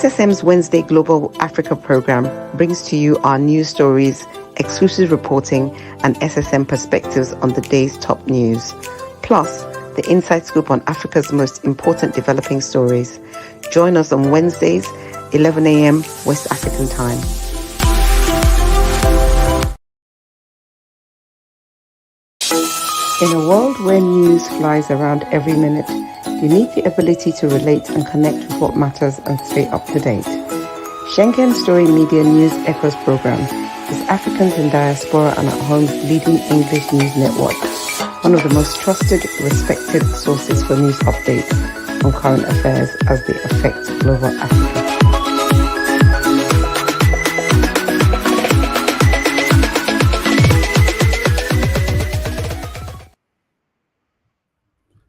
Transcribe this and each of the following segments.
SSM's Wednesday Global Africa program brings to you our news stories, exclusive reporting, and SSM perspectives on the day's top news. Plus, the inside scoop on Africa's most important developing stories. Join us on Wednesdays, 11 a.m. West African time. In a world where news flies around every minute, you need the ability to relate and connect with what matters and stay up to date. Schengen Story Media News Echoes program is Africans in Diaspora and at Home's leading English news network, one of the most trusted, respected sources for news updates on current affairs as they affect global Africa.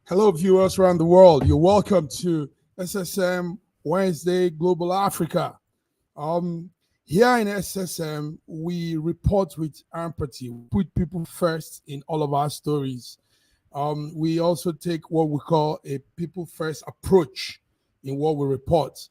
Hello, viewers around the world. You're welcome to SSM Wednesday Global Africa. Here in SSM, we report with empathy. We put people first in all of our stories. We also take what we call a people-first approach in what we report.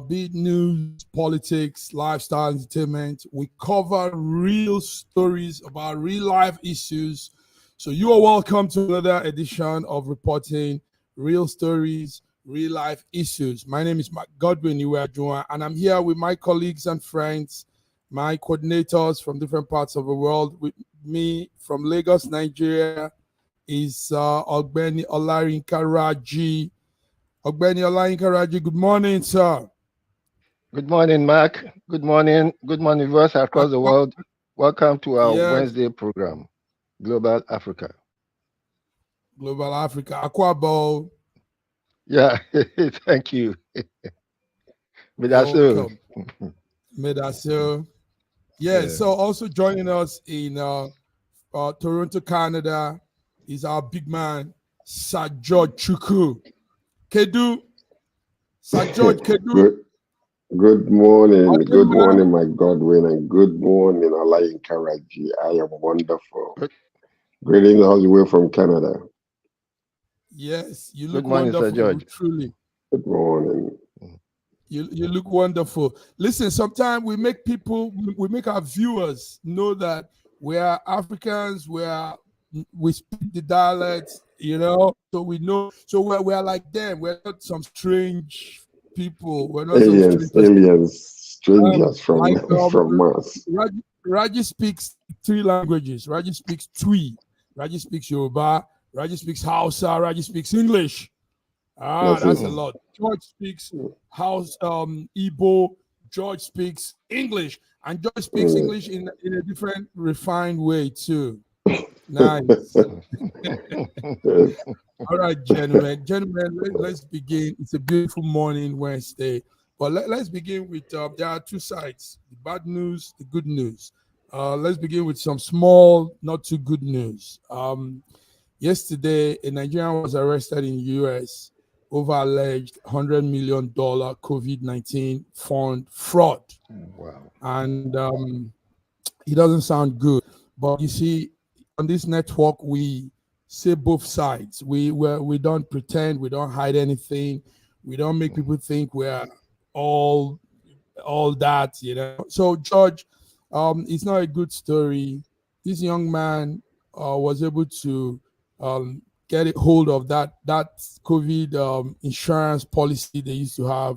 Be it news, politics, lifestyle, entertainment. We cover real stories about real-life issues. So you are welcome to another edition of Reporting Real Stories, Real Life Issues. My name is Mark Godwin Iweajuwa, and I'm here with my colleagues and friends, my coordinators from different parts of the world. With me from Lagos, Nigeria, is Ogbeni Olarinka Raji. Ogbeni Olarinka Raji, good morning, sir. Good morning, Mark. Good morning, viewers across the world. Welcome to our Wednesday program. Global Africa. Global Africa. Akwabo. Yeah, thank you. Medaso. Medaso. Yeah, so also joining us in Toronto, Canada is our big man, Sir George Chukwu. Kedu. Sir George Kedu. Good morning. Good morning, my Godwin, and good morning, Olarinka Raji. I am wonderful. Greetings all the way from Canada. Yes, you look morning, wonderful, Sir George. Truly. Good morning. You look wonderful. Listen, sometimes we make our viewers know that we are Africans, we speak the dialects, so we know. So we're like them. We're not some strange people. We're not strangers from Mars. Raji speaks 3 languages. Raji speaks Twi. Raji speaks Yoruba. Raji speaks Hausa. Raji speaks English. That's a lot. George speaks Igbo. George speaks English. And George speaks English in a different, refined way, too. Nice. All right, gentlemen. Let's begin. It's a beautiful morning, Wednesday. But let's begin with, there are 2 sides, the bad news, the good news. Let's begin with some small, not too good news. Yesterday, a Nigerian was arrested in the U.S. over alleged $100 million COVID-19 fund fraud. Wow. And it doesn't sound good. But you see, on this network, we say both sides. We don't pretend, we don't hide anything. We don't make people think we're all that, So, George, it's not a good story. This young man was able to get a hold of that COVID insurance policy they used to have,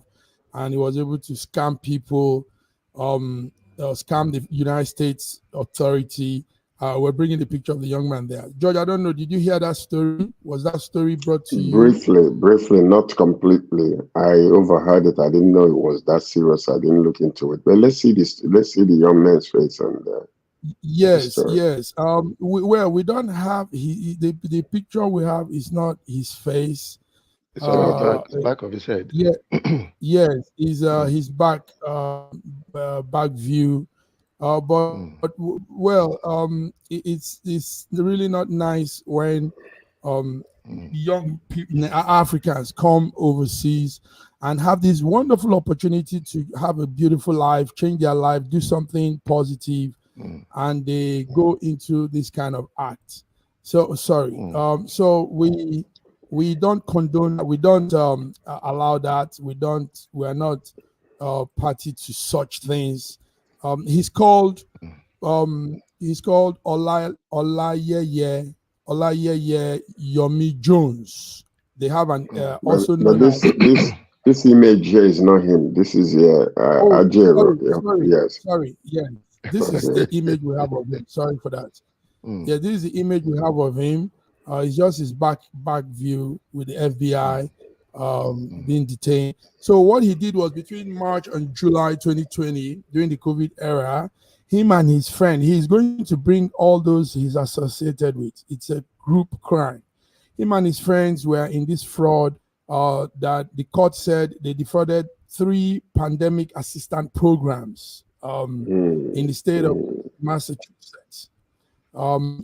and he was able to scam people, scam the United States authority. We're bringing the picture of the young man there. George, I don't know, did you hear that story? Was that story brought to you? Briefly, not completely. I overheard it. I didn't know it was that serious. I didn't look into it. But let's see this. Let's see the young man's face and. Yes. We don't have the picture we have is not his face. It's on the back of his head. Yeah, yes, is his back view. It's really not nice when young people, Africans, come overseas and have this wonderful opportunity to have a beautiful life, change their life, do something positive. And they go into this kind of act. So sorry. So we don't condone. We don't allow that. We are not party to such things. He's called Olayeye Yomi Jones. They have an also known this image here is not him. This is Ajero. Sorry. Yeah, this is the image we have of him. Sorry for that. Yeah, this is the image we have of him. It's just his back view with the FBI being detained. So what he did was between March and July 2020, during the COVID era, him and his friend, he's going to bring all those he's associated with. It's a group crime. Him and his friends were in this fraud that the court said they defrauded 3 pandemic assistance programs in the state of Massachusetts.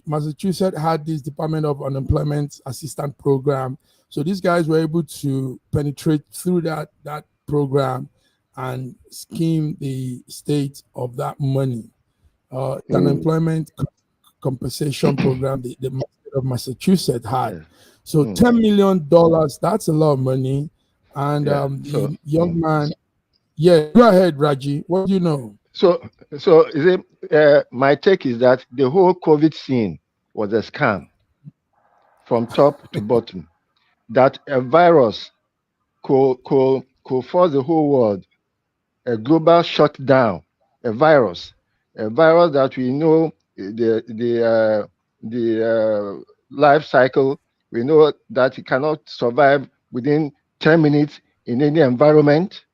Massachusetts had this Department of Unemployment Assistance Program. So these guys were able to penetrate through that program and scheme the state of that money. Unemployment compensation program the state of Massachusetts had. So $10 million, that's a lot of money. And the young man, go ahead, Raji. What do you know? So is it, my take is that the whole COVID scene was a scam from top to bottom. That a virus could force the whole world, a global shutdown, a virus that we know the life cycle. We know that it cannot survive within 10 minutes in any environment.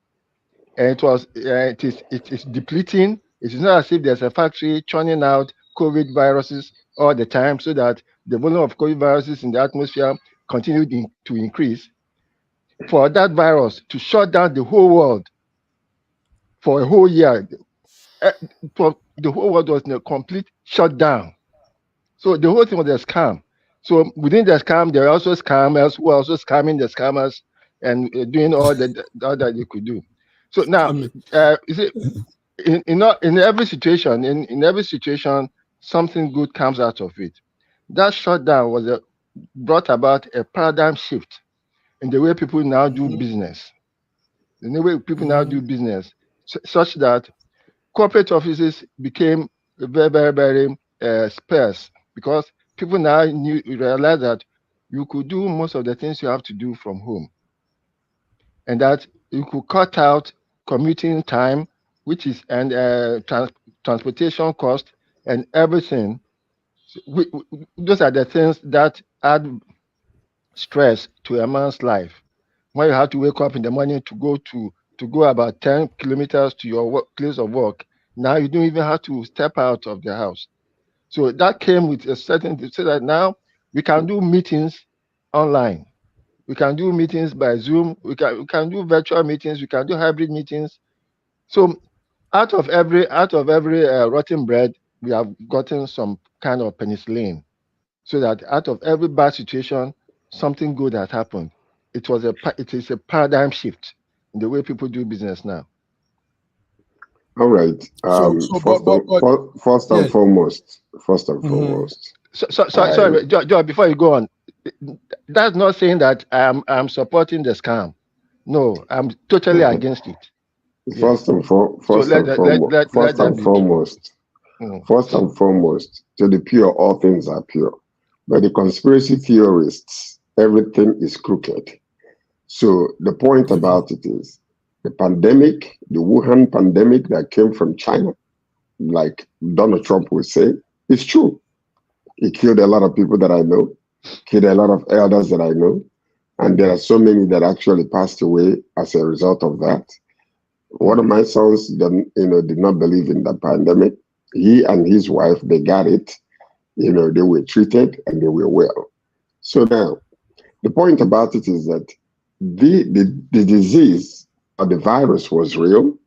And it is depleting. It is not as if there's a factory churning out COVID viruses all the time, so that the volume of COVID viruses in the atmosphere continued to increase. For that virus to shut down the whole world for a whole year, the whole world was in a complete shutdown. So the whole thing was a scam. So within the scam, there are also scammers who are also scamming the scammers and doing all that they could do. So now, is it in every situation, something good comes out of it. That shutdown brought about a paradigm shift in the way people now do business. In the way people now do business, such that corporate offices became very, very, very sparse, because people now realized that you could do most of the things you have to do from home, and that you could cut out commuting time, which is transportation cost and everything. Those are the things that add stress to a man's life. When you have to wake up in the morning to go about 10 kilometers to your place of work, now you don't even have to step out of the house. So that came with a certain, so that now we can do meetings online. We can do meetings by Zoom. We can do virtual meetings. We can do hybrid meetings. So out of every rotten bread, we have gotten some kind of penicillin, so that out of every bad situation, something good has happened. It is a paradigm shift in the way people do business now. All right. First and foremost. Sorry, George, before you go on, that's not saying that I'm supporting the scam. No, I'm totally against it. First and foremost, to the pure, all things are pure. But the conspiracy theorists, everything is crooked. So the point about it is, the pandemic, the Wuhan pandemic that came from China, like Donald Trump would say, it's true. It killed a lot of people that I know, killed a lot of elders that I know, and there are so many that actually passed away as a result of that. One of my sons, did not believe in the pandemic. He and his wife, they got it. They were treated and they were well. So now, the point about it is that the disease or the virus was real,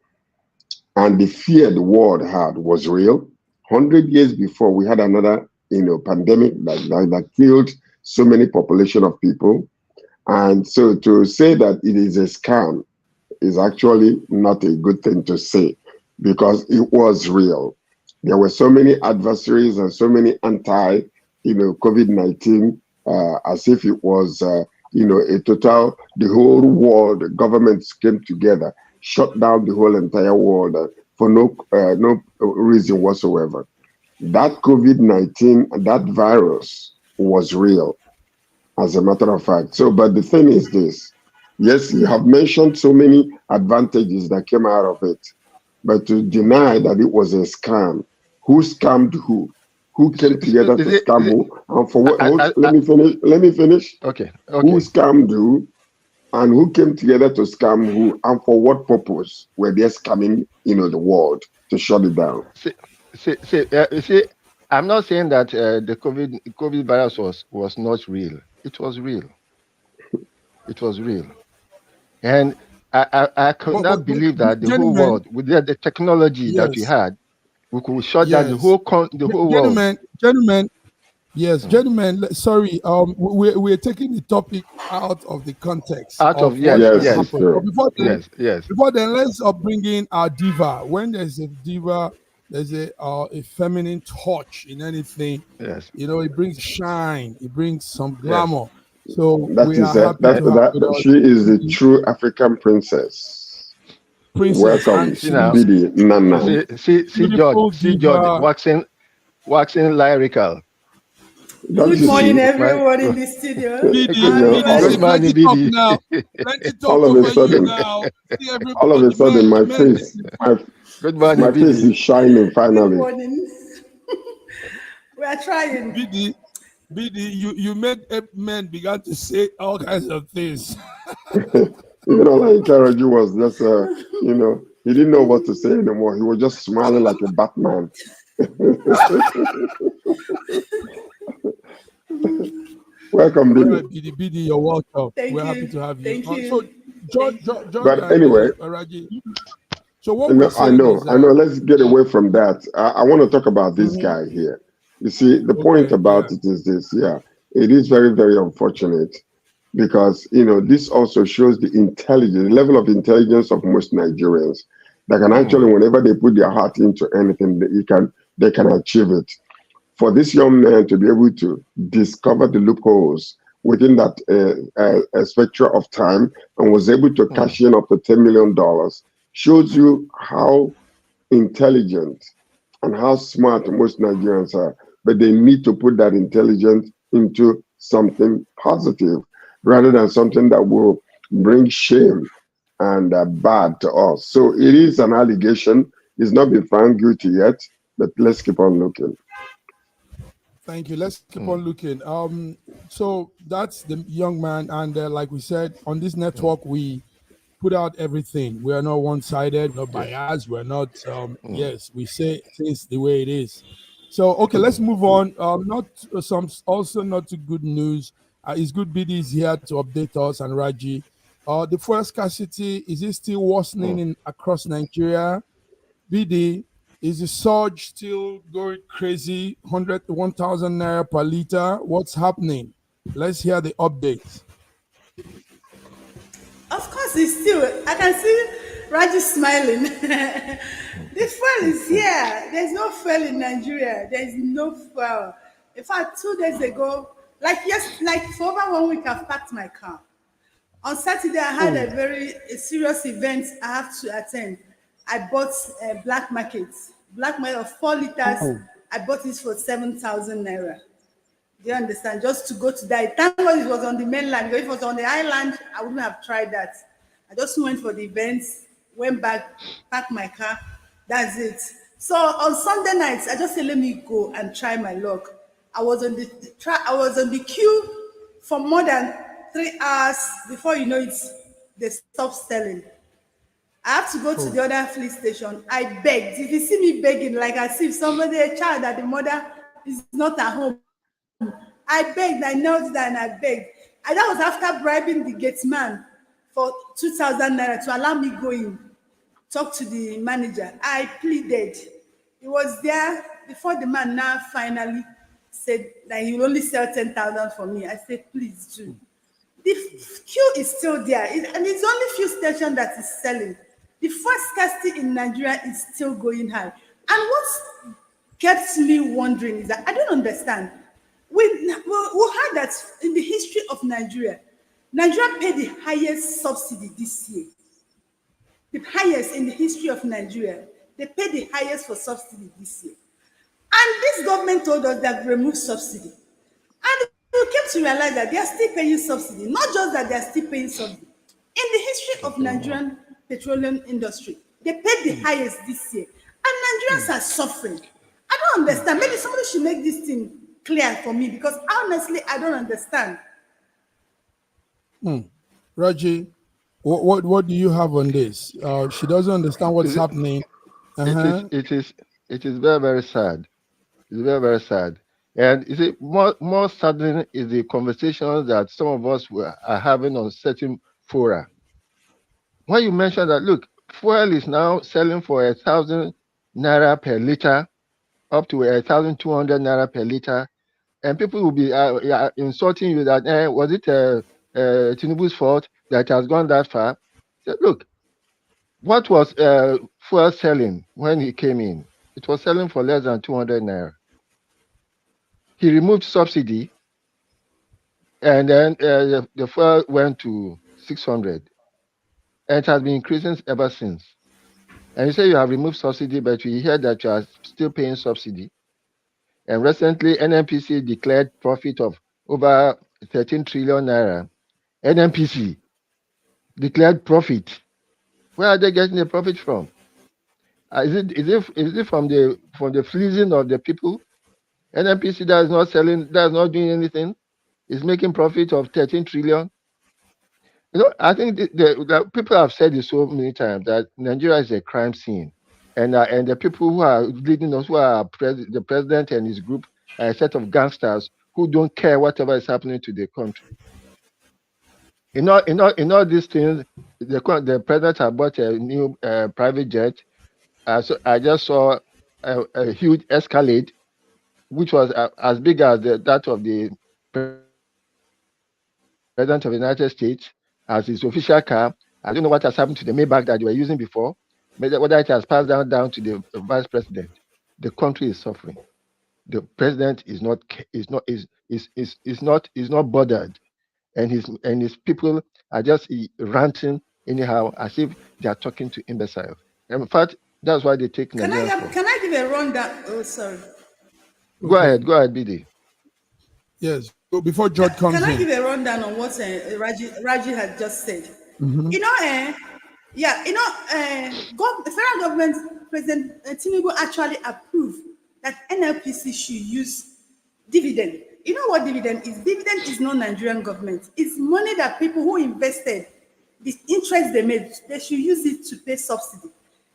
and the fear the world had was real. 100 years before, we had another, pandemic that killed so many population of people. And so to say that it is a scam is actually not a good thing to say, because it was real. There were so many adversaries and so many COVID-19, as if it was, a total, the whole world, the governments came together shut down the whole entire world for no reason whatsoever. That COVID-19, that virus was real, as a matter of fact. So, but the thing is this, yes, you have mentioned so many advantages that came out of it, but to deny that it was a scam, who scammed who? Who came together to scam who? And for what? Let me finish. Let me finish. Okay. Who scammed who? And who came together to scam who? And for what purpose were they scamming, the world to shut it down? See, I'm not saying that the COVID virus was not real. It was real. It was real. And I could not believe that the whole world, with the technology that we had, we could shut down the whole world. Gentlemen, sorry, we're taking the topic out of the context. Yes. Before then, let's bring in our diva. When there's a diva, there's a feminine touch in anything. Yes. It brings shine, it brings some glamour. Yes. So she is the true African princess. Welcome, Bidi Nana. See George, waxing lyrical. Good morning, everyone in the studio. Good morning, Bidi. All of a sudden, my face is shining finally. Good morning. We are trying. Bidi, you made men began to say all kinds of things. Like Karaji was just, he didn't know what to say anymore. He was just smiling like a Batman. Welcome, Bidi. Right, Bidi, you're welcome. We're happy to have you. Thank you. So, John, but anyway, so what I know. Let's get away from that. I want to talk about this guy here. You see, the point about it is this. Yeah, it is very, very unfortunate because this also shows the level of intelligence of most Nigerians that can actually, whenever they put their heart into anything, they can achieve it. For this young man to be able to discover the loopholes within that spectrum of time and was able to cash in up to $10 million shows you how intelligent and how smart most Nigerians are. But they need to put that intelligence into something positive rather than something that will bring shame and bad to us. So it is an allegation. He's not been found guilty yet, but let's keep on looking. Thank you. Let's keep on looking. So that's the young man. And like we said, on this network, we put out everything. We are not one-sided, not biased. We're not, we say things the way it is. So, okay, let's move on. Also not too good news. It's good Bidi is here to update us and Raji. The fuel scarcity, is it still worsening across Nigeria? Bidi, is the surge still going crazy? 1,000 naira per liter. What's happening? Let's hear the updates. Of course, it's still. I can see Raji smiling. The fuel is here. There's no fuel in Nigeria. There's no fuel. In fact, 2 days ago, for over 1 week, I've packed my car. On Saturday, I had a serious event I have to attend. I bought a black market of 4 liters. I bought it for 7,000 naira. Do you understand? Just to go to that. Thank God it was on the mainland. If it was on the island, I wouldn't have tried that. I just went for the events, went back, packed my car. That's it. So on Sunday nights, I just said, let me go and try my luck. I was on the queue for more than 3 hours. Before you know it, they stopped selling. I have to go to the other fleet station. I begged. If you see me begging, like as if a child that the mother is not at home, I begged, I knelt down and I begged. And that was after bribing the gate man for 2,000 naira to allow me go in, talk to the manager. I pleaded. He was there before the man now finally said that he will only sell 10,000 for me. I said, please do. The queue is still there, and it's only few stations that is selling. The first scarcity in Nigeria is still going high. And what gets me wondering is that I don't understand. We heard that in the history of Nigeria paid the highest subsidy this year. the highest in the history of Nigeria. They paid the highest for subsidy this year. And this government told us that remove subsidy. And we came to realize that they are still paying subsidy. Not just that they are still paying subsidy. In the history of Nigerian petroleum industry, they paid the highest this year. And Nigerians are suffering. I don't understand. Maybe somebody should make this thing clear for me, because honestly, I don't understand. Raji, what do you have on this? She doesn't understand what's happening. It is very, very sad. It's very, very sad. And you see, more saddening is the conversations that some of us are having on certain fora. When you mention that, look, fuel is now selling for 1,000 naira per liter, up to 1,200 naira per liter, and people will be insulting you that, was it Tinubu's fault that it has gone that far? So, look, what was fuel selling when he came in? It was selling for less than 200 naira. He removed subsidy, and then the fuel went to 600. And it has been increasing ever since. And you say you have removed subsidy, but we hear that you are still paying subsidy. And recently, NNPC declared profit of over 13 trillion naira. NNPC declared profit. Where are they getting the profit from? Is it from the fleecing of the people? NNPC that is not selling, that is not doing anything, is making profit of 13 trillion. You know, I think the people have said it so many times that Nigeria is a crime scene, and the people who are leading us, who are the president and his group, are a set of gangsters who don't care whatever is happening to the country. In all these things, the president has bought a new private jet. So I just saw a huge Escalade, which was as big as that of the President of the United States, as his official car. I don't know what has happened to the Maybach that they were using before, but whether it has passed down to the vice president. The country is suffering. The president is not bothered, and his people are just ranting anyhow, as if they are talking to imbeciles. In fact, that's why they take Nigerians. Can I give a rundown? Oh, sorry. Go ahead, BD. Yes. So before George comes in. Can I give a rundown on what Raji had just said? You know, the federal government, President Tinubu actually approved that NLPC should use dividend. You know what dividend is? Dividend is not Nigerian government. It's money that people who invested, the interest they made, they should use it to pay subsidy.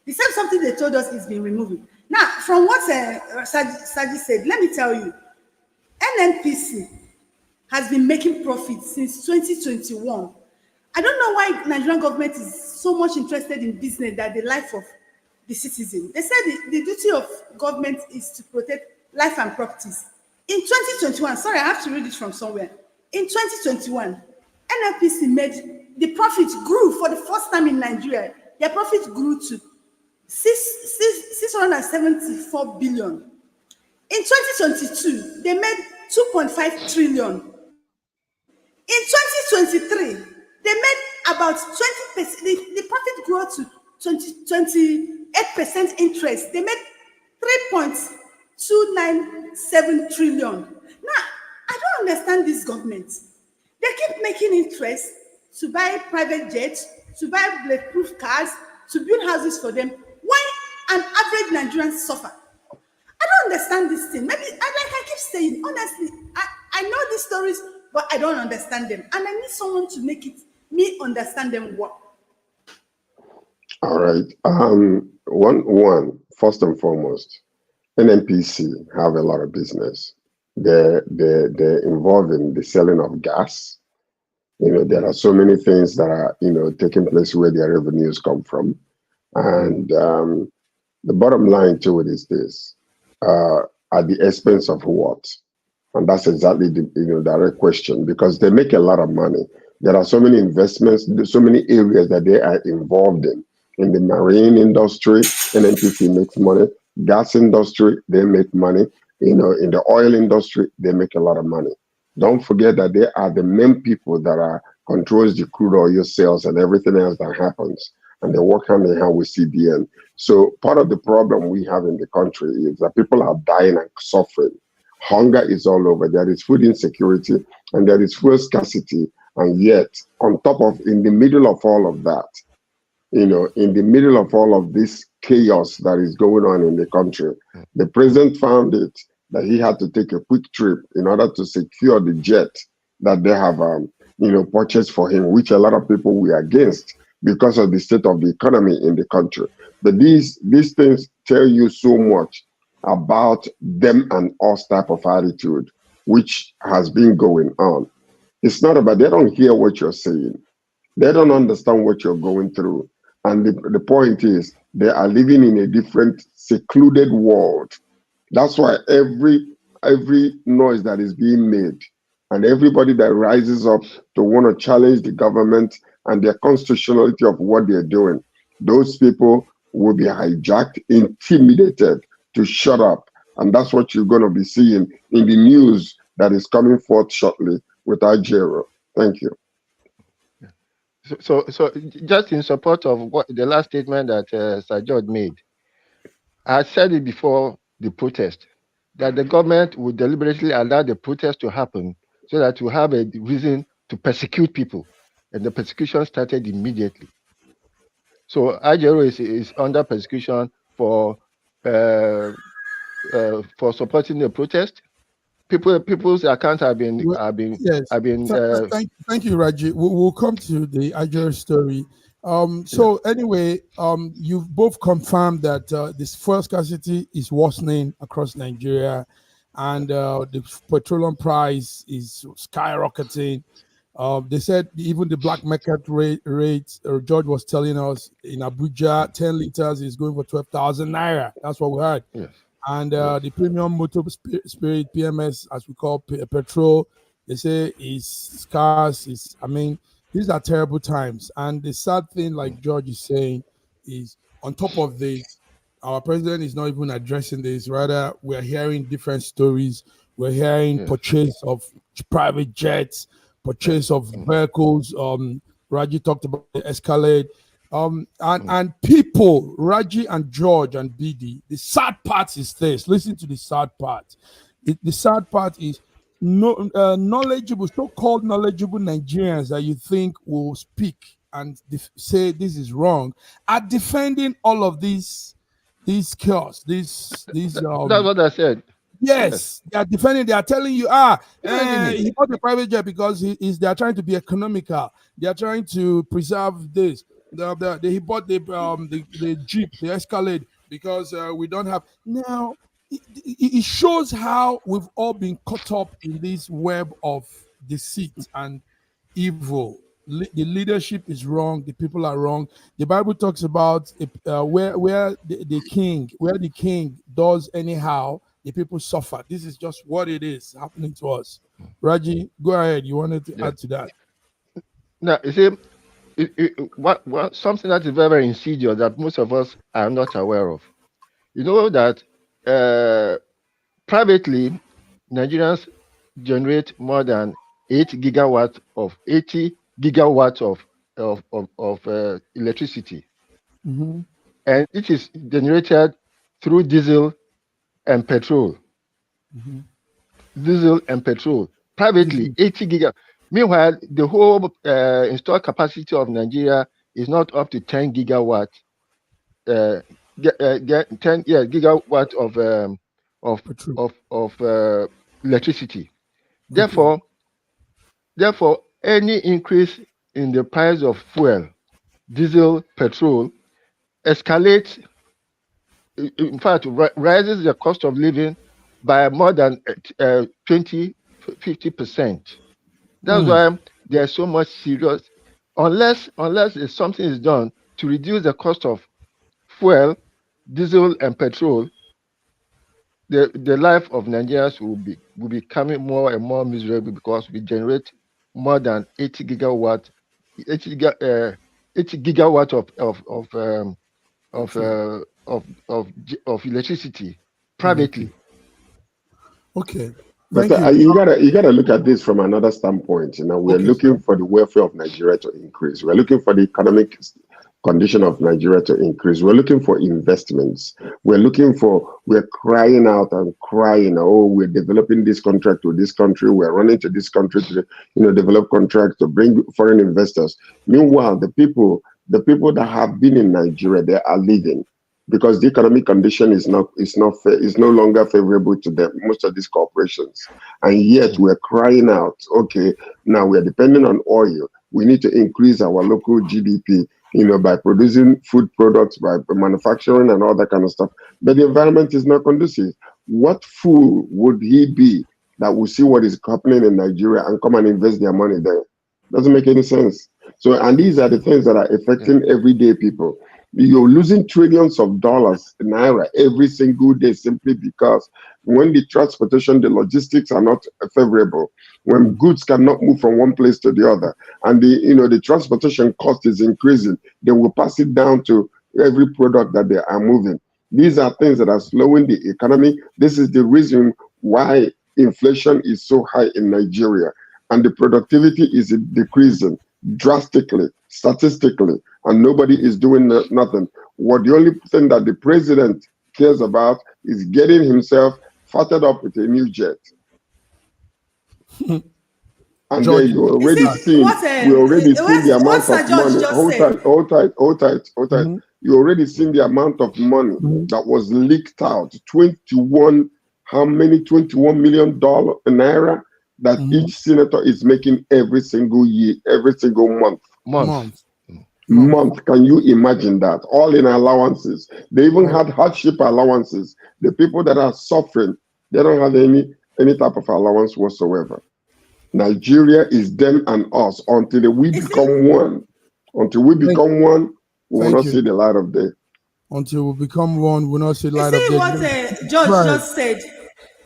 The same something they told us is being removed. Now, from what Saji said, let me tell you, NNPC has been making profit since 2021. I don't know why Nigerian government is so much interested in business than the life of the citizen. They said the duty of government is to protect life and properties. In 2021, sorry, I have to read it from somewhere. In 2021, NNPC made the profit grew for the first time in Nigeria. Their profit grew to 674 billion. In 2022, they made 2.5 trillion. In 2023, they made about 20%. The profit grew to 28% interest. They made 3.297 trillion. Now, I don't understand this government. They keep making interest to buy private jets, to buy bulletproof cars, to build houses for them. Why an average Nigerian suffer? I don't understand this thing. Maybe, like I keep saying, honestly, I know these stories, but I don't understand them. And I need someone to make me understand them well. All right. First and foremost, NNPC have a lot of business. They're involved in the selling of gas. You know, there are so many things that are, taking place where their revenues come from. And the bottom line to it is this, at the expense of what? And that's exactly the direct question, because they make a lot of money. There are so many investments, so many areas that they are involved in. In the marine industry, NNPC makes money. Gas industry, they make money. In the oil industry, they make a lot of money. Don't forget that they are the main people that controls the crude oil sales and everything else that happens. and they work hand in hand with CBN. So part of the problem we have in the country is that people are dying and suffering. Hunger is all over. There is food insecurity and there is fuel scarcity. And yet, in the middle of all of that, in the middle of all of this chaos that is going on in the country, the president found it that he had to take a quick trip in order to secure the jet that they have, purchased for him, which a lot of people were against because of the state of the economy in the country. But these things tell you so much about them and us type of attitude, which has been going on. It's not about, they don't hear what you're saying. They don't understand what you're going through. And the point is, they are living in a different secluded world. That's why every noise that is being made and everybody that rises up to want to challenge the government and their constitutionality of what they're doing, those people will be hijacked, intimidated to shut up. And that's what you're going to be seeing in the news that is coming forth shortly with Nigeria. Thank you. So just in support of what the last statement that Sir George made, I said it before the protest, that the government would deliberately allow the protest to happen so that we have a reason to persecute people. And the persecution started immediately. So Nigeria is under persecution for supporting the protest. People's accounts have been. Thank you, Raji. We'll come to the Nigeria story. Anyway, you've both confirmed that this fuel scarcity is worsening across Nigeria, and the petroleum price is skyrocketing. They said even the black market rate, George was telling us in Abuja, 10 liters is going for 12,000 naira. That's what we heard. Yes. And the premium motor spirit, PMS, as we call petrol, they say is scarce. These are terrible times. And the sad thing, like George is saying, is on top of this, our president is not even addressing this. Rather, we're hearing different stories. We're hearing purchase of private jets, purchase of vehicles. Raji talked about the Escalade. And people, Raji and George and BD, the sad part is this. Listen to the sad part. The sad part is knowledgeable, so-called knowledgeable Nigerians that you think will speak and say this is wrong are defending all of these chaos. That's what I said. Yes, they are defending. They are telling you, he bought the private jet because they are trying to be economical. They are trying to preserve this. He bought the Jeep, the Escalade, because we don't have now. It shows how we've all been caught up in this web of deceit and evil. The leadership is wrong. The people are wrong. The Bible talks about where the king does anyhow, the people suffer. This is just what it is happening to us. Raji, go ahead. You wanted to add to that? Now, you see, what something that is very, very insidious that most of us are not aware of. You know that privately, Nigerians generate more than 80 gigawatts of electricity, and it is generated through diesel and petrol. Diesel and petrol privately, 80 gigawatts. Meanwhile, the whole installed capacity of Nigeria is not up to 10 gigawatts. 10 gigawatt of electricity. Therefore, any increase in the price of fuel, diesel, petrol, escalates. In fact, rises the cost of living by more than 50%. That's why there's so much serious. Unless something is done to reduce the cost of fuel, diesel, and petrol, the life of Nigerians will be becoming more and more miserable because we generate more than 80 gigawatt of electricity privately. Okay. But you gotta look at this from another standpoint. We're looking for the welfare of Nigeria to increase. We're looking for the economic condition of Nigeria to increase. We're looking for investments. We're crying out and crying, oh, we're developing this contract to this country. We're running to this country to, develop contracts to bring foreign investors. Meanwhile, the people that have been in Nigeria, they are leaving because the economic condition is no longer favorable to them, most of these corporations. And yet we're crying out, okay, now we're depending on oil. We need to increase our local GDP, by producing food products, by manufacturing and all that kind of stuff. But the environment is not conducive. What fool would he be that will see what is happening in Nigeria and come and invest their money there? Doesn't make any sense. So, and these are the things that are affecting everyday people. You're losing trillions of dollars, naira, every single day simply because when the transportation, the logistics are not favorable, when goods cannot move from one place to the other, and the transportation cost is increasing, they will pass it down to every product that they are moving. These are things that are slowing the economy. This is the reason why inflation is so high in Nigeria, and the productivity is decreasing drastically, statistically, and nobody is doing nothing. The only thing that the president cares about is getting himself fatted up with a new jet. And then you already seen, we already seen the amount of money. Hold tight. You already seen the amount of money that was leaked out. 21 million naira that each senator is making every single year, every single month. Can you imagine that? All in allowances. They even had hardship allowances. The people that are suffering, they don't have any type of allowance whatsoever. Nigeria is them and us. Until we become one, we will not see the light of day. Until we become one, we will not see the light of day. See what George just said.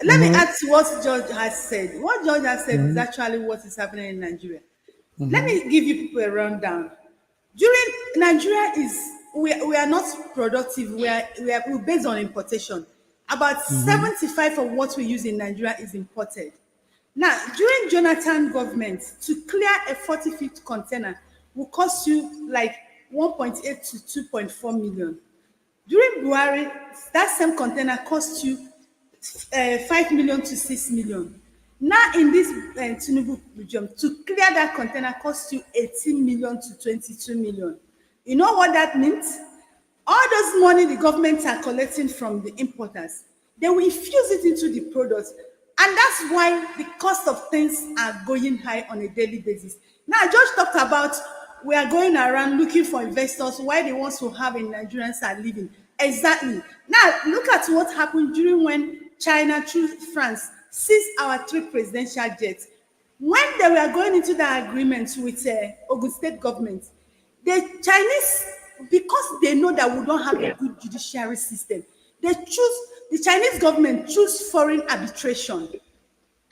Let me add to what George has said. What George has said is actually what is happening in Nigeria. Let me give you people a rundown. Nigeria we are not productive. We're based on importation. About 75% of what we use in Nigeria is imported. Now, during Jonathan government, to clear a 40-feet container will cost you like 1.8 to 2.4 million. During Buhari, that same container costs you 5 million to 6 million. Now in this Tinubu region, to clear that container costs you 18 million to 22 million. You know what that means? All those money the governments are collecting from the importers, they will infuse it into the products. And that's why the cost of things are going high on a daily basis. Now, I just talked about we are going around looking for investors, why the ones who have in Nigerians are leaving. Exactly. Now, look at what happened during when China, through France, seized our 3 presidential jets. When they were going into the agreement with Ogun State government, the Chinese, because they know that we don't have a good judiciary system, the Chinese government choose foreign arbitration.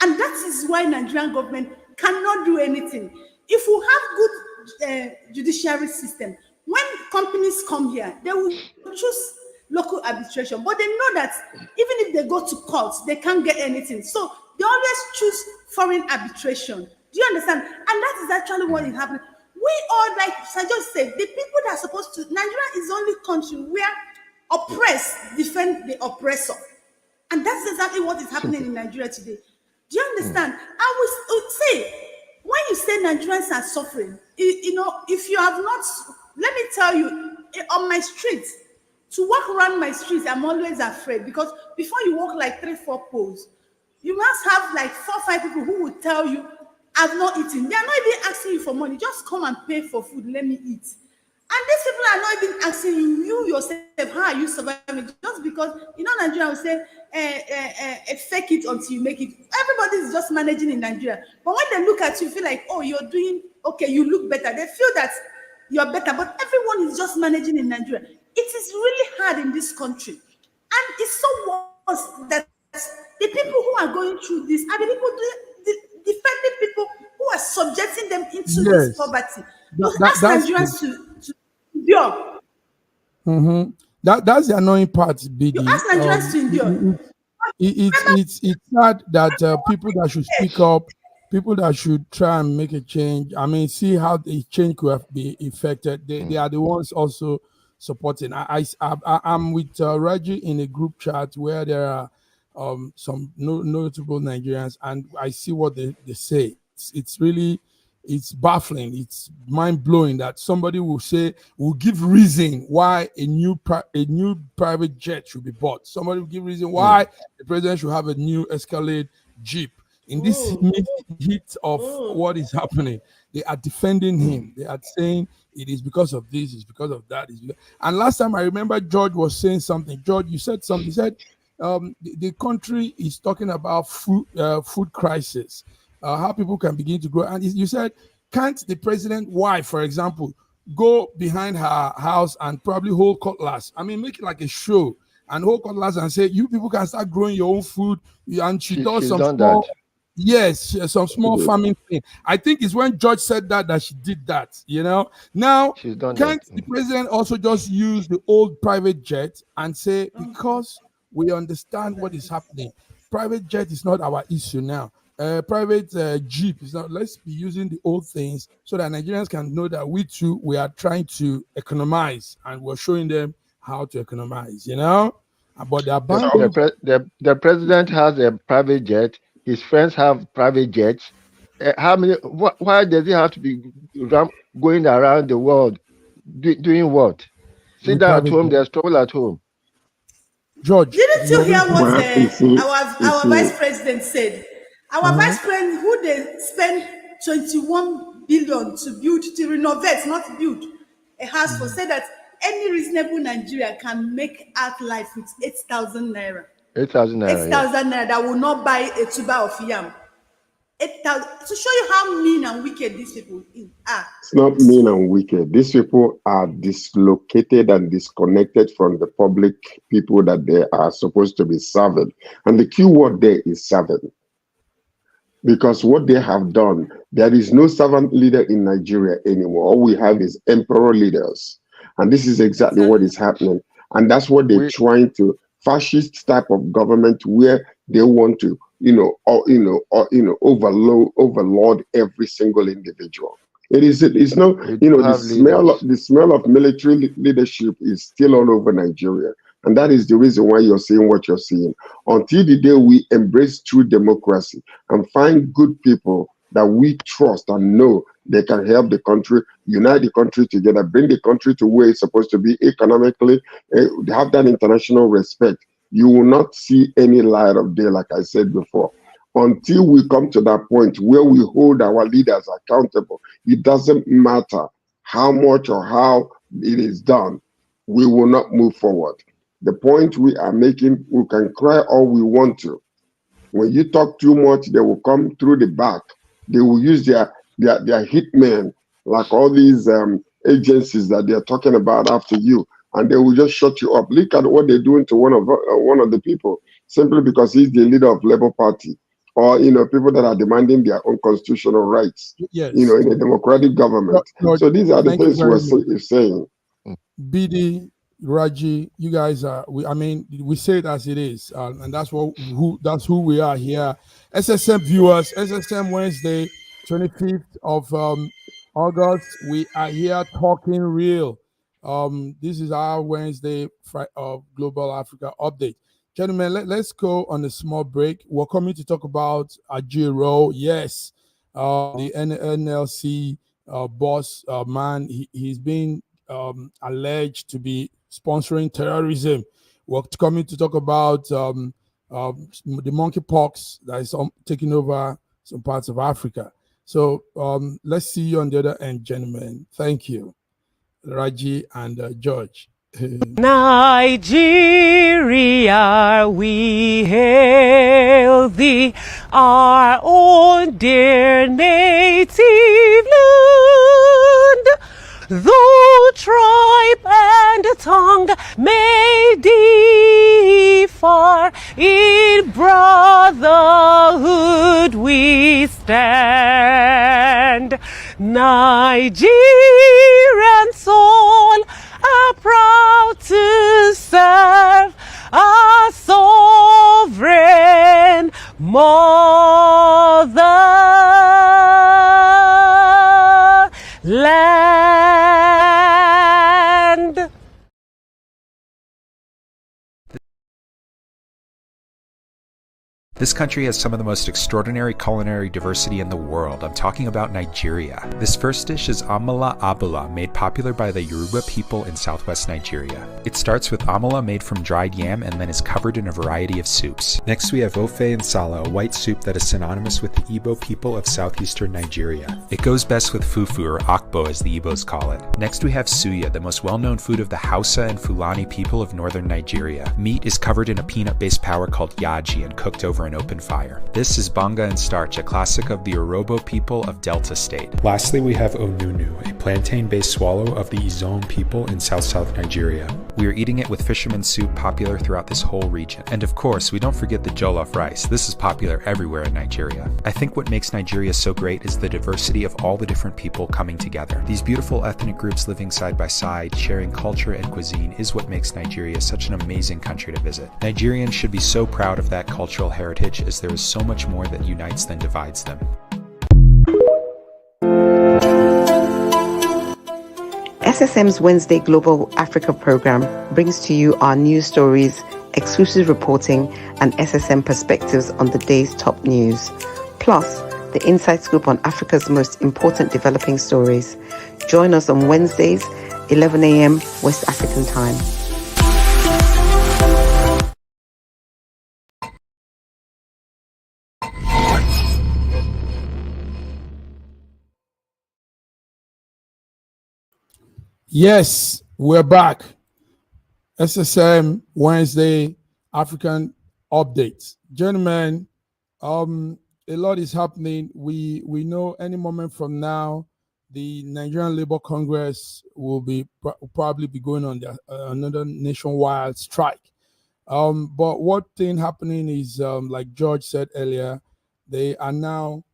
And that is why Nigerian government cannot do anything. If we have good judiciary system, when companies come here, they will choose local arbitration. But they know that even if they go to courts, they can't get anything. So they always choose foreign arbitration. Do you understand? And that is actually what is happening. We all, like I just said, the people that are supposed to, Nigeria is the only country where oppressed defend the oppressor. And that's exactly what is happening in Nigeria today. Do you understand? I would say, when you say Nigerians are suffering, if you have not, let me tell you, on my street, to walk around my streets, I'm always afraid, because before you walk like 3-4 poles, you must have like 4-5 people who will tell you, I've not eaten. They are not even asking you for money. Just come and pay for food. Let me eat. And these people are not even asking you yourself, how are you surviving? Just because, Nigeria will say, fake it until you make it. Everybody is just managing in Nigeria. But when they look at you, feel like, oh, you're doing okay, you look better. They feel that you're better. But everyone is just managing in Nigeria. It is really hard in this country. And it's so worse that the people who are going through this are the people defending people who are subjecting them into this poverty. Ask Nigerians to endure. That's the annoying part, BD. You ask Nigerians to endure. It's sad that people that should speak up people that should try and make a change. I mean, see how the change could have been effected. They are the ones also supporting. I'm with Raji in a group chat where there are some notable Nigerians, and I see what they say. It's really, it's baffling. It's mind blowing that somebody will give reason why a new private jet should be bought. Somebody will give reason why the president should have a new Escalade Jeep. In this heat of what is happening, they are defending him. They are saying it is because of this, it's because of that. And last time I remember George was saying something. George, you said something. He said the country is talking about food crisis, how people can begin to grow. And you said, can't the president wife, for example, go behind her house and probably hold cutlass? I mean, make it like a show and hold cutlass and say, you people can start growing your own food. And she does some small... That. Yes, some small farming thing. I think it's when George said that she did that, you know. Now, can't the president also just use the old private jet and say, because we understand what is happening, private jet is not our issue now. Private Jeep is not, let's be using the old things so that Nigerians can know that we are trying to economize, and we're showing them how to economize, you know. But the president has a private jet. His friends have private jets. Why does he have to be going around the world doing what? Sit down at home. There's trouble at home. George, didn't you hear what our vice president said? Our vice president, who they spent 21 billion to renovate, not build a house for, said that any reasonable Nigerian can make out life with 8,000 naira. 8,000 naira. 8,000 naira that will not buy a tuber of yam. 8,000, to show you how mean and wicked these people are. It's not mean and wicked. These people are dislocated and disconnected from the public people that they are supposed to be serving. And the key word there is serving. Because what they have done, there is no servant leader in Nigeria anymore. All we have is emperor leaders. And this is exactly what is happening. And that's what they're trying to, fascist type of government where they want to, overload every single individual. It's not, the smell of military leadership is still all over Nigeria. And that is the reason why you're seeing what you're seeing. Until the day we embrace true democracy and find good people that we trust and know they can help the country, unite the country together, bring the country to where it's supposed to be economically, have that international respect, you will not see any light of day, like I said before. Until we come to that point where we hold our leaders accountable, it doesn't matter how much or how it is done, we will not move forward. The point we are making, we can cry all we want to. When you talk too much, they will come through the back. They will use their hitmen, like all these agencies that they're talking about after you, and they will just shut you up. Look at what they're doing to one of the people, simply because he's the leader of Labour Party, or people that are demanding their own constitutional rights. Yes. In a democratic government. So these are the things we're saying. BD, Raji, you guys are. We say it as it is, and that's who we are here. SSM viewers, SSM Wednesday, 25th of August. We are here talking real. This is our Wednesday of Global Africa update. Gentlemen, let's go on a small break. We're coming to talk about Ajiro. Yes, the NLC boss man. He's been alleged to be sponsoring terrorism. We're coming to talk about the monkeypox that is taking over some parts of Africa. So let's see you on the other end, gentlemen. Thank you, Raji and George. Nigeria, we hail thee, our own dear native land. Though tribe and tongue may differ, in brotherhood we stand. Nigerian soul are proud to serve our sovereign mother. This country has some of the most extraordinary culinary diversity in the world. I'm talking about Nigeria. This first dish is amala abula, made popular by the Yoruba people in southwest Nigeria. It starts with amala made from dried yam and then is covered in a variety of soups. Next we have ofe nsala, a white soup that is synonymous with the Igbo people of southeastern Nigeria. It goes best with fufu, or akbo as the Igbos call it. Next we have suya, the most well-known food of the Hausa and Fulani people of northern Nigeria. Meat is covered in a peanut-based powder called yaji and cooked over an open fire. This is banga and starch, a classic of the Urhobo people of Delta State. Lastly, we have onunu, a plantain-based swallow of the Izon people in South Nigeria. We are eating it with fisherman's soup, popular throughout this whole region. And of course, we don't forget the jollof rice. This is popular everywhere in Nigeria. I think what makes Nigeria so great is the diversity of all the different people coming together. These beautiful ethnic groups living side by side, sharing culture and cuisine is what makes Nigeria such an amazing country to visit. Nigerians should be so proud of that cultural heritage, as there is so much more that unites than divides them. SSM's Wednesday Global Africa program brings to you our news stories, exclusive reporting, and SSM perspectives on the day's top news. Plus, the inside scoop on Africa's most important developing stories. Join us on Wednesdays, 11 a.m. West African time. Yes, we're back. SSM Wednesday African updates. Gentlemen, a lot is happening. We know any moment from now, the Nigerian Labour Congress will probably be going on another nationwide strike. But what thing happening is, like George said earlier, they are now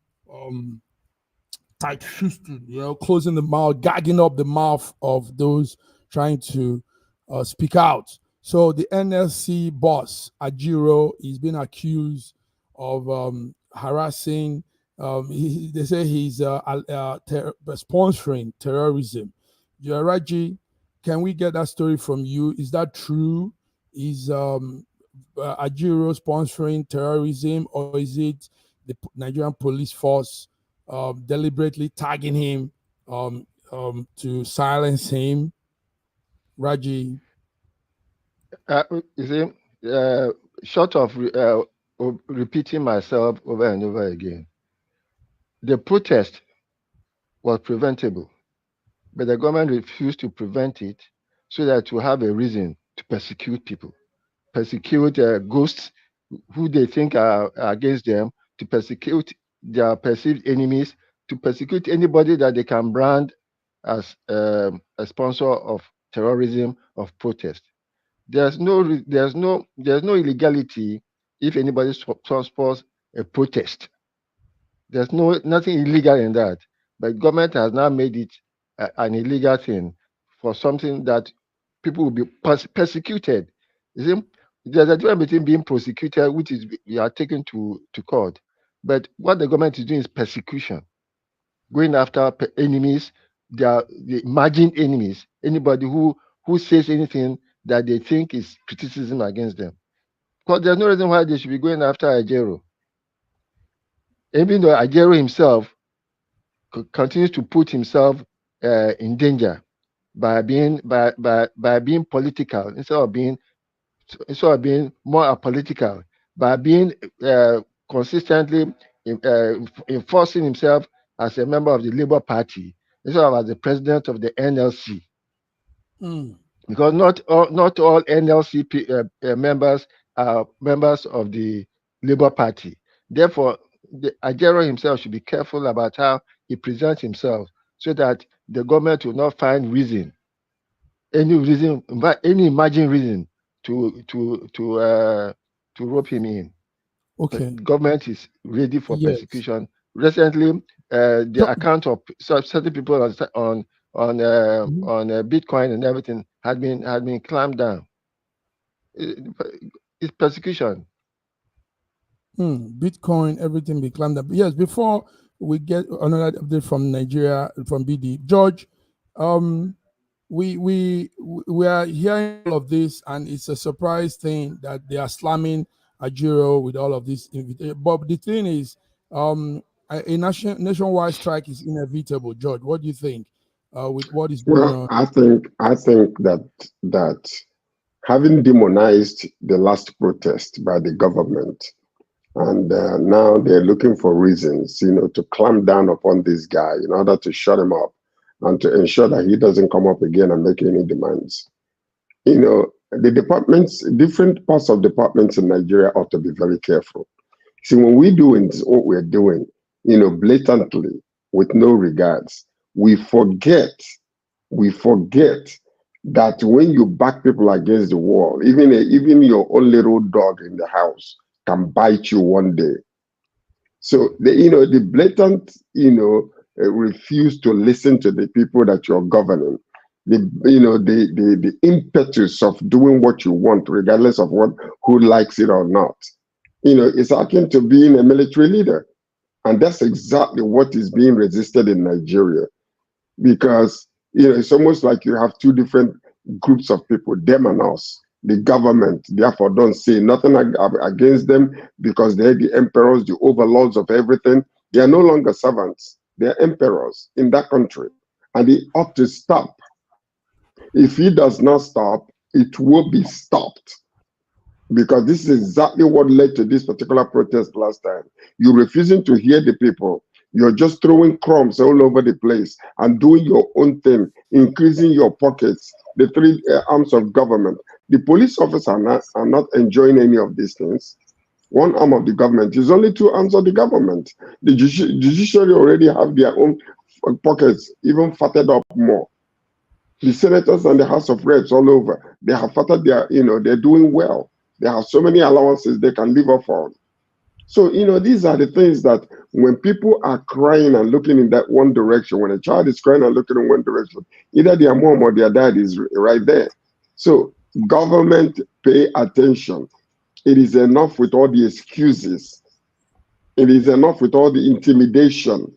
tight-fisted, closing the mouth, gagging up the mouth of those trying to speak out. So the NLC boss, Ajiro, is being accused of harassing. They say he's sponsoring terrorism. Raji, can we get that story from you? Is that true? Is Ajiro sponsoring terrorism, or is it the Nigerian police force deliberately tagging him to silence him? Raji? Short of repeating myself over and over again, the protest was preventable, but the government refused to prevent it so that to have a reason to persecute people, persecute ghosts who they think are against them, to persecute their perceived enemies, to persecute anybody that they can brand as a sponsor of terrorism, of protest. There's no illegality if anybody sponsors a protest. There's nothing illegal in that. But government has now made it an illegal thing for something that people will be persecuted. You see, there's a difference between being prosecuted, which is you are taken to court. But what the government is doing is persecution, going after enemies, the imagined enemies, anybody who says anything that they think is criticism against them. Because there's no reason why they should be going after Ajero. Even though Ajero himself continues to put himself in danger by being political instead of being more apolitical, by being consistently enforcing himself as a member of the Labour Party instead of as the president of the NLC. Because not all NLC members are members of the Labour Party. Therefore, Ajero himself should be careful about how he presents himself, so that the government will not find any imagined reason to rope him in. Okay. The government is ready for persecution. Recently, the account of certain people on Bitcoin and everything had been clamped down. It's persecution. Bitcoin, everything be clamped down. Yes, before we get another update from Nigeria, from BD, George, we are hearing all of this, and it's a surprise thing that they are slamming Ajiro with all of this. But the thing is, a nationwide strike is inevitable. George, what do you think with what is going Well, on? I think that having demonized the last protest by the government, and now they're looking for reasons, to clamp down upon this guy in order to shut him up and to ensure that he doesn't come up again and make any demands. The departments, different parts of departments in Nigeria ought to be very careful. See, when we do what we're doing, blatantly, with no regards, we forget that when you back people against the wall, even your own little dog in the house can bite you one day. So the blatant, refuse to listen to the people that you're governing, the impetus of doing what you want, regardless of who likes it or not, it's akin to being a military leader. And that's exactly what is being resisted in Nigeria. Because, it's almost like you have two different groups of people, them and us. The government, therefore, don't say nothing against them because they're the emperors, the overlords of everything. They are no longer servants. They're emperors in that country. And they ought to stop. If he does not stop, it will be stopped. Because this is exactly what led to this particular protest last time. You're refusing to hear the people. You're just throwing crumbs all over the place and doing your own thing, increasing your pockets, the three arms of government. The police officers are not enjoying any of these things. One arm of the government is only two arms of the government. The judiciary already have their own pockets, even fatted up more. The senators and the House of Reps all over, they have fatted they're doing well. They have so many allowances they can live off on. So, these are the things that when people are crying and looking in that one direction, when a child is crying and looking in one direction, either their mom or their dad is right there. So, government, pay attention. It is enough with all the excuses. It is enough with all the intimidation.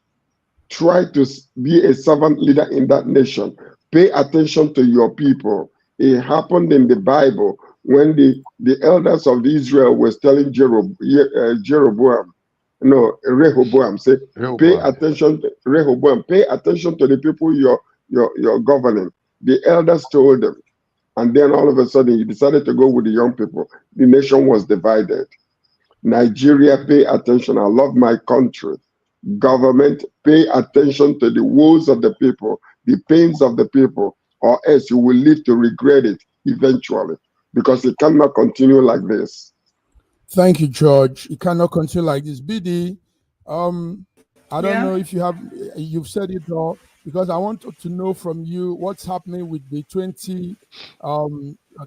Try to be a servant leader in that nation. Pay attention to your people. It happened in the Bible when the elders of Israel was telling Rehoboam, say, pay attention to Rehoboam, pay attention to the people you're governing. The elders told them. And then all of a sudden, he decided to go with the young people. The nation was divided. Nigeria, pay attention. I love my country. Government, pay attention to the woes of the people, the pains of the people, or else you will live to regret it eventually. Because it cannot continue like this. Thank you, George. It cannot continue like this. BD, I don't know if you've said it all, because I want to know from you what's happening with the 20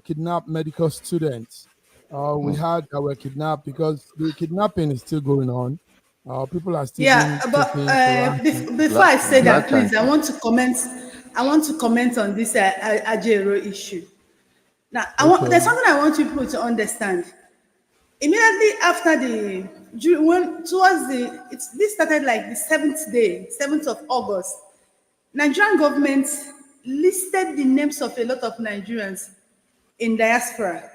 kidnapped medical students. We had that were kidnapped, because the kidnapping is still going on. People are still but before I say that, please, I want to comment on this Ajero issue. Now, there's something I want people to understand. Immediately after this started like the 7th of August, Nigerian government listed the names of a lot of Nigerians in diaspora,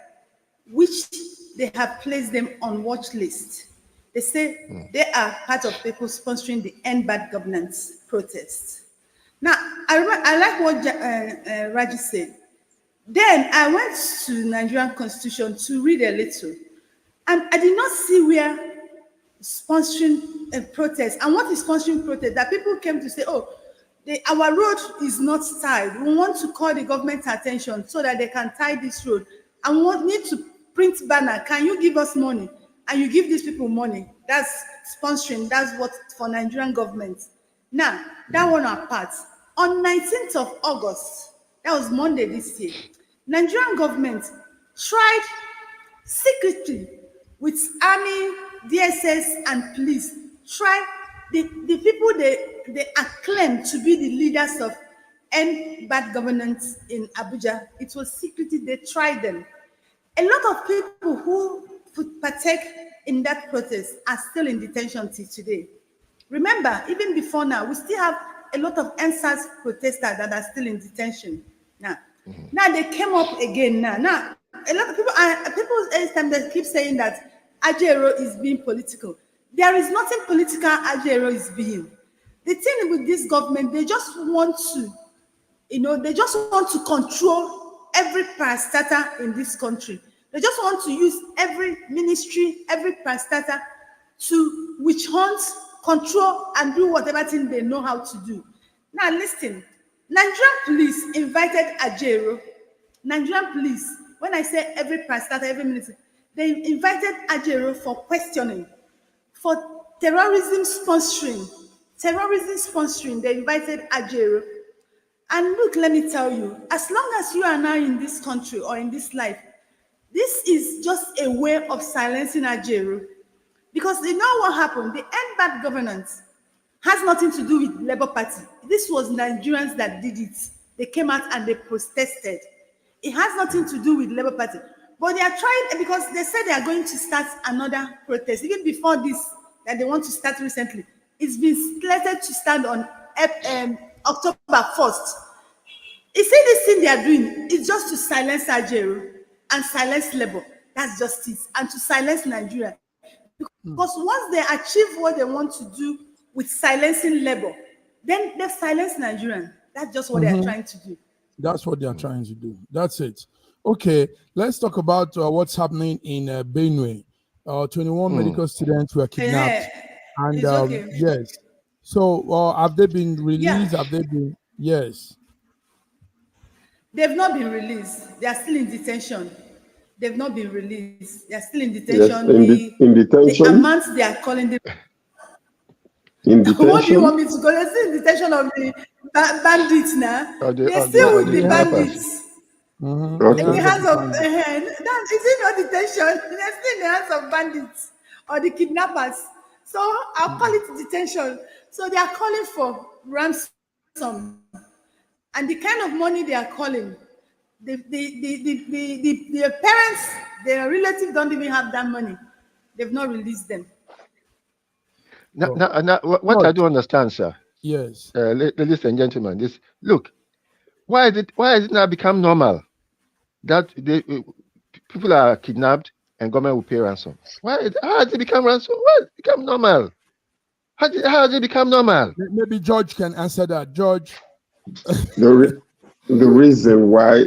which they have placed them on watch list. They say they are part of people sponsoring the End Bad Governance protests. Now, I like what Raji said. Then I went to Nigerian Constitution to read a little, and I did not see where sponsoring a protest. And what is sponsoring protest? That people came to say, oh, our road is not tied. We want to call the government's attention so that they can tie this road. And we need to print banner. Can you give us money? And you give these people money. That's sponsoring. That's what for Nigerian government. Now, that one apart. On 19th of August, that was Monday this year, Nigerian government tried secretly with army, DSS, and police, the people they acclaim to be the leaders of End Bad Governance in Abuja. It was secretly, they tried them. A lot of people who partake in that protest are still in detention till today. Remember, even before now, we still have a lot of NSAS protesters that are still in detention. Now they came up again. Now a lot of people every time they keep saying that Ajero is being political. There is nothing political Ajero is being. The thing with this government, they just want to, they just want to control every parastatal in this country. They just want to use every ministry, every parastatal to witch hunt, control, and do whatever thing they know how to do. Now listen, Nigerian police invited Ajero. Nigerian police, when I say every parastatal, every ministry, they invited Ajero for questioning, for terrorism sponsoring. They invited Ajero. And look, let me tell you, as long as you are now in this country or in this life, this is just a way of silencing Ajero. Because you know what happened? The end bad governance has nothing to do with Labour Party. This was Nigerians that did it. They came out and they protested. It has nothing to do with Labour Party. But they are trying, because they said they are going to start another protest. Even before this, that they want to start recently, it's been slated to start on October 1st. You see, this thing they are doing is just to silence Ajero and silence Labour. That's just it. And to silence Nigeria. Because once they achieve what they want to do with silencing Labour, then they've silenced Nigerian. That's just what they are trying to do. That's what they are trying to do. That's it. Okay, let's talk about what's happening in Benue. 21 medical students were kidnapped. And okay. yes. So have they been released? Yeah. Have they been? Yes. They've not been released. They are still in detention. They've not been released. They are still in detention. Yes, in detention. The amounts they are calling them. In detention. What do you want me to go? They're still in detention of the bandits now. They're still with the bandits. Okay. In the hands of that is it not detention? They're still in the hands of bandits or the kidnappers. So I'll call it detention. So they are calling for ransom, and the kind of money they are calling, the parents, their relatives don't even have that money. They've not released them. Now, what I do understand, sir. Yes. Ladies and gentlemen, this look. Why is it now become normal that people are kidnapped and government will pay ransom? How has it become ransom? Why has it become normal? How has it become normal? Maybe George can answer that. George. The reason why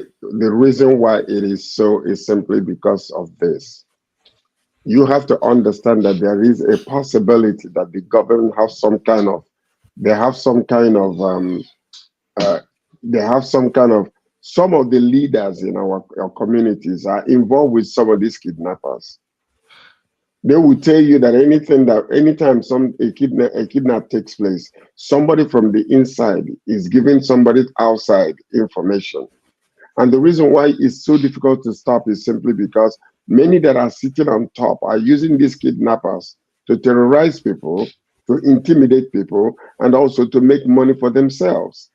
it is so is simply because of this. You have to understand that there is a possibility that the government has some kind of some of the leaders in our communities are involved with some of these kidnappers. They will tell you that anytime a kidnap takes place, somebody from the inside is giving somebody outside information. And the reason why it's so difficult to stop is simply because many that are sitting on top are using these kidnappers to terrorize people, to intimidate people, and also to make money for themselves.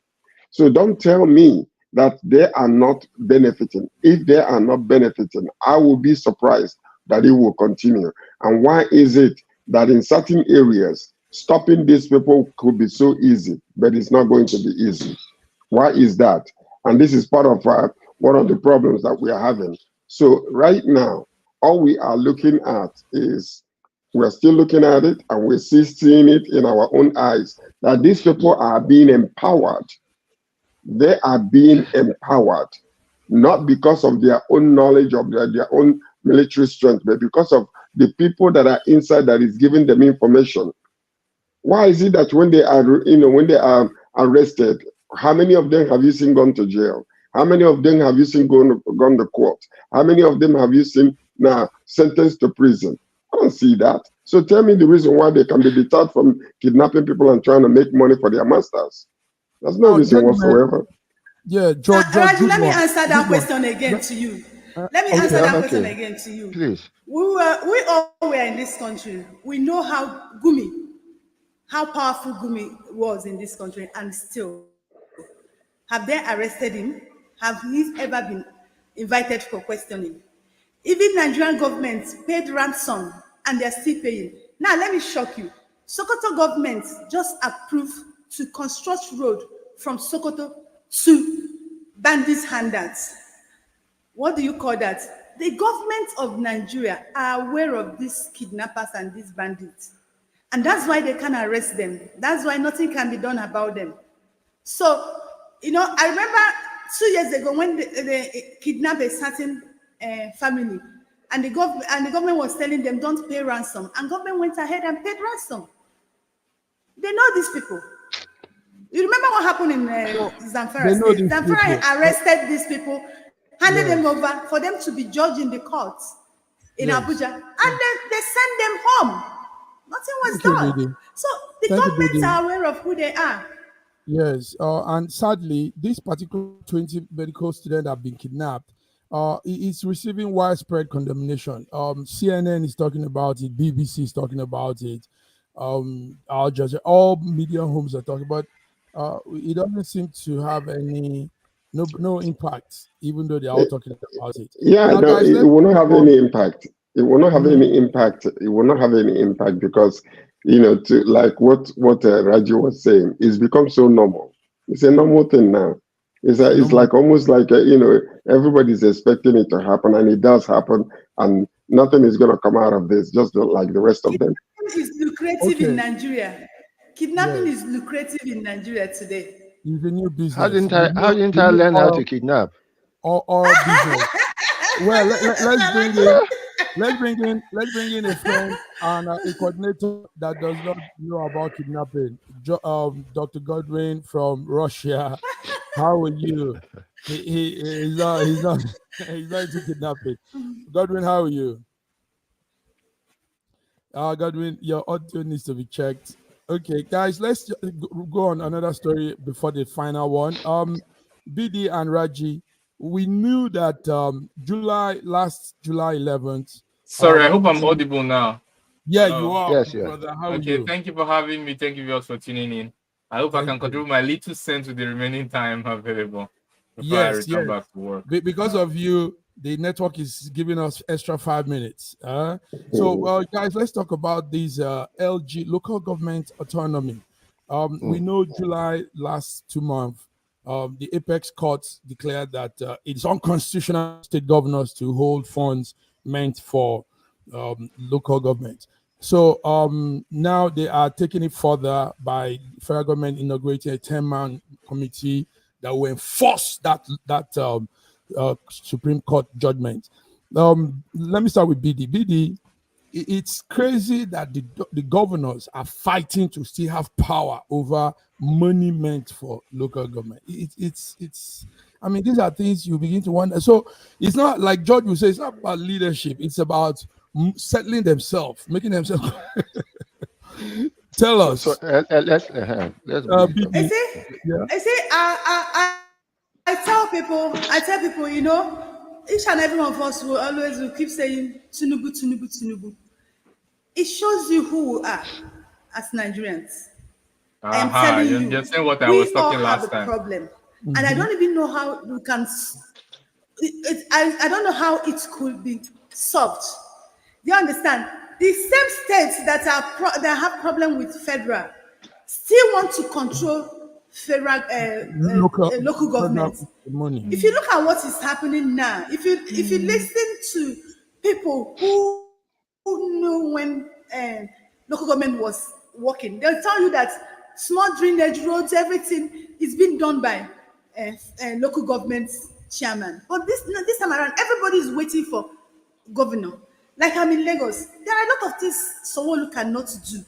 So don't tell me that they are not benefiting. If they are not benefiting, I will be surprised that it will continue. And why is it that in certain areas, stopping these people could be so easy, but it's not going to be easy? Why is that? And this is part of one of the problems that we are having. So right now, all we are looking at is, we're still looking at it and we're still seeing it in our own eyes, that these people are being empowered. They are being empowered, not because of their own knowledge of their own military strength, but because of the people that are inside that is giving them information. Why is it that when they are arrested, how many of them have you seen gone to jail? How many of them have you seen gone to court? How many of them have you seen now sentenced to prison? I don't see that. So tell me the reason why they can be deterred from kidnapping people and trying to make money for their masters. There's no reason whatsoever. Yeah, George. Let me answer that question again to you. Let me answer that question again to you. Please. We all were in this country. We know how powerful Gumi was in this country, and still. Have they arrested him? Have he ever been invited for questioning? Even Nigerian government paid ransom and they're still paying. Now, let me shock you. Sokoto government just approved to construct road from Sokoto to Bandits Handouts. What do you call that? the government of Nigeria are aware of these kidnappers and these bandits. And that's why they can't arrest them. That's why nothing can be done about them. So, I remember 2 years ago when they kidnapped a certain family, and the government was telling them, don't pay ransom. And government went ahead and paid ransom. They know these people. You remember what happened in Zamfara State? Zamfara arrested these people, handed them over for them to be judged in the courts in Abuja, and then they sent them home. Nothing was done. Baby. So the governments are aware of who they are. Yes, and sadly, this particular 20 medical students have been kidnapped. It's receiving widespread condemnation. CNN is talking about it, BBC is talking about it, Al Jazeera, all media homes are talking about. It doesn't seem to have no impact, even though they are all talking about it. Yeah, now, no, guys, it will not have any impact. It will not have any impact. It will not have any impact because, like what Raji was saying, it's become so normal. It's a normal thing now. It's like almost like everybody's expecting it to happen, and it does happen, and nothing is going to come out of this, just like the rest of them. Kidnapping is lucrative in Nigeria. Kidnapping is lucrative in Nigeria today. It's a new business. How didn't I learn how to kidnap? Or business. Well, let's bring in a friend and a coordinator that does not know about kidnapping. Dr. Godwin from Russia. How are you? He's not into kidnapping. Godwin, how are you? Godwin, your audio needs to be checked. Okay, guys, let's go on another story before the final one. BD and Raji, we knew that last July 11th. Sorry, I hope I'm audible now. Yeah, you are. Yes, brother. How okay, thank you for having me. Thank you guys for tuning in. I hope I can contribute my little cents with the remaining time available before I return back to work. Because of you, the network is giving us extra 5 minutes. So, guys, let's talk about these LG, local government autonomy. We know July last 2 months, the Apex Court declared that it's unconstitutional for state governors to hold funds meant for local government. So now they are taking it further by federal government inaugurating a 10-man committee that will enforce that Supreme Court judgment. Let me start with BD. BD, it's crazy that the governors are fighting to still have power over money meant for local government. I mean, these are things you begin to wonder. So it's not like George will say, it's not about leadership. It's about settling themselves, making themselves. Tell us. So let's BD. I tell people, each and every one of us will keep saying Tinubu, Tinubu, Tinubu. It shows you who we are as Nigerians. I am telling you, just saying what I was talking last time. Problem, and I don't even know how we can. I don't know how it could be solved. Do you understand? The same states that have problem with federal still want to control federal local government. Money. If you look at what is happening now, if you listen to people who knew when local government was working, they'll tell you that small drainage roads, everything is being done by local government chairman. But this time around, everybody is waiting for governor. Like I'm in Lagos, there are a lot of things Sanwo-Olu cannot do.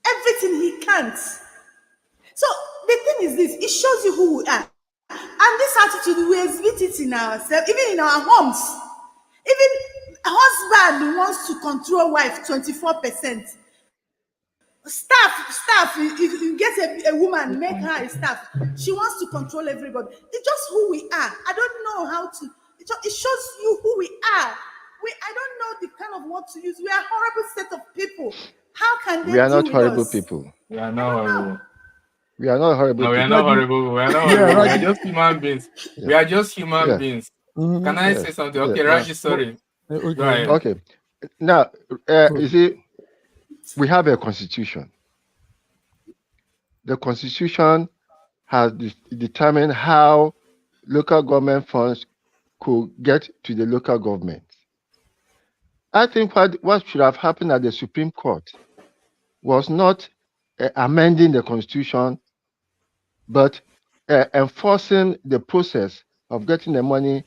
Everything he can't. So the thing is this, it shows you who we are. And this attitude, we exhibit it in ourselves, even in our homes. Even a husband wants to control wife 24%. Staff, if you get a woman, make her a staff. She wants to control everybody. It's just who we are. I don't know how to, it shows you who we are. I don't know the kind of word to use. We are a horrible set of people. How can they We are not do horrible us? people. We are not horrible. We are not horrible. No, we are not horrible. We are not horrible. We are just human beings. We are just human beings. Mm-hmm. Can I say something? Okay, Raji, sorry. Okay. Okay. Now, you see, we have a constitution. The constitution has determined how local government funds could get to the local government. I think what should have happened at the Supreme Court was not amending the Constitution, but enforcing the process of getting the money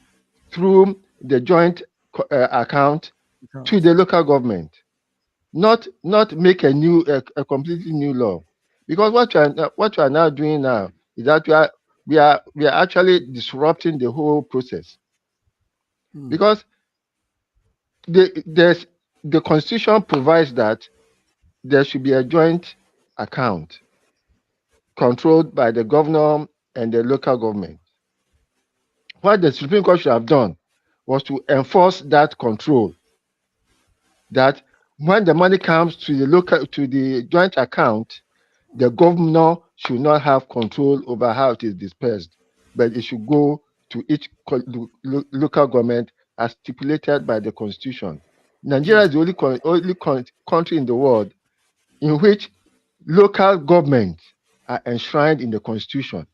through the joint account to the local government, not make a completely new law. Because what you are now doing now is that we are actually disrupting the whole process. Because the Constitution provides that there should be a joint account controlled by the governor and the local government. What the Supreme Court should have done was to enforce that control. That when the money comes to the joint account, the governor should not have control over how it is dispersed, but it should go to each local government as stipulated by the Constitution. Nigeria is the only country in the world in which local governments are enshrined in the Constitution.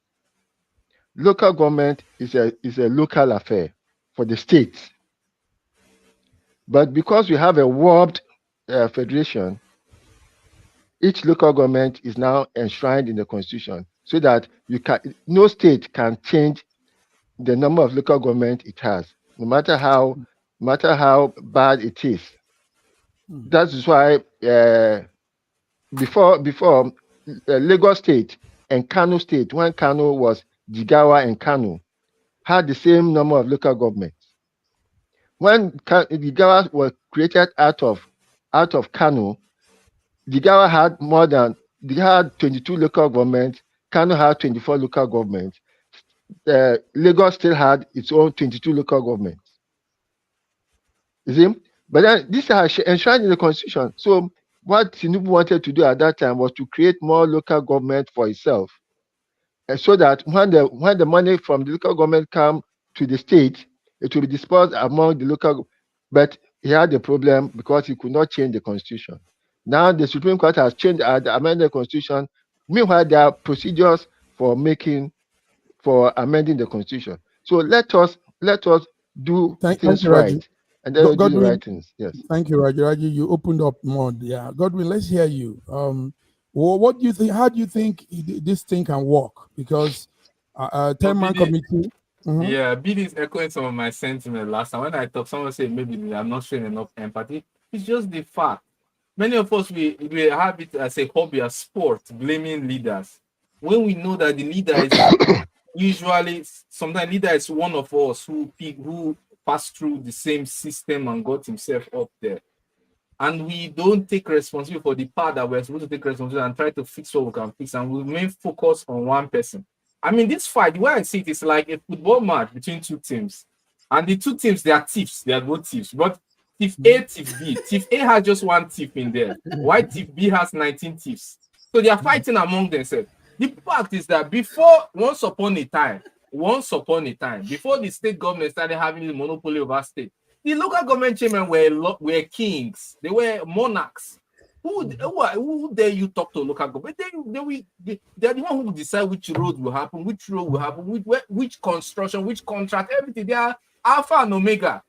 Local government is a local affair for the states. But because we have a warped federation, each local government is now enshrined in the Constitution, so that no state can change the number of local government it has, no matter how bad it is. That is why before Lagos State and Kano State, when Kano was Jigawa and Kano, had the same number of local governments. When Jigawa was created out of Kano, Jigawa had 22 local governments, Kano had 24 local governments. Lagos still had its own 22 local governments. You see? But then these are enshrined in the Constitution. So what Tinubu wanted to do at that time was to create more local government for itself, so that when the money from the local government come to the state, it will be dispersed among the local. But he had a problem because he could not change the Constitution. Now the Supreme Court has amended the Constitution. Meanwhile, there are procedures for amending the Constitution. So let us do things right, and then we'll do the right things. Yes. Thank you, Raji. You opened up more. Yeah, Godwin, let's hear you. What do you think? How do you think this thing can work? Because 10-man committee. Yeah, BD is echoing some of my sentiment last time. When I talked, someone said maybe I'm not showing enough empathy. It's just the fact. Many of us, we have it as a hobby, as sport, blaming leaders. When we know that the leader is usually, sometimes leader is one of us who passed through the same system and got himself up there. And we don't take responsibility for the part that we're supposed to take responsibility and try to fix what we can fix, and we remain focused on one person. I mean, this fight, the way I see it, is like a football match between two teams. And the two teams, they are thieves. They are both thieves. But thief A, thief B. Thief A has just one thief in there. Why thief B has 19 thieves? So they are fighting among themselves. The fact is that once upon a time, before the state government started having the monopoly over state, the local government chairmen were kings. They were monarchs. Who dare you talk to local government? They're the one who decide which road will happen, which construction, which contract, everything. They are alpha and omega.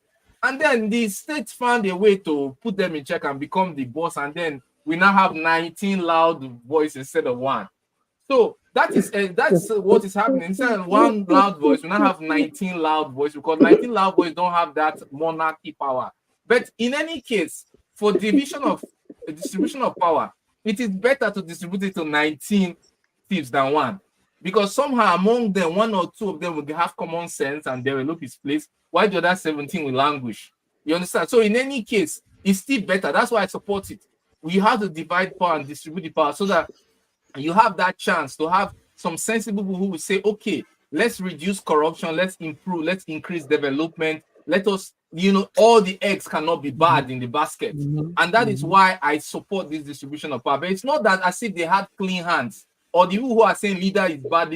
And then the state found a way to put them in check and become the boss. And then we now have 19 loud voices instead of one. So that's what is happening. Instead of one loud voice, we now have 19 loud voices, because 19 loud voices don't have that monarchy power. But in any case, for distribution of power, it is better to distribute it to 19 thieves than one, because somehow among them, one or two of them will have common sense and they will look his place, while the other 17 will languish. You understand? So in any case, it's still better. That's why I support it. We have to divide power and distribute the power, so that you have that chance to have some sensible people who will say, okay, let's reduce corruption, let's improve, let's increase development, let us, all the eggs cannot be bad in the basket. And that is why I support this distribution of power. But it's not that as if they had clean hands, or the people who are saying leader is bad,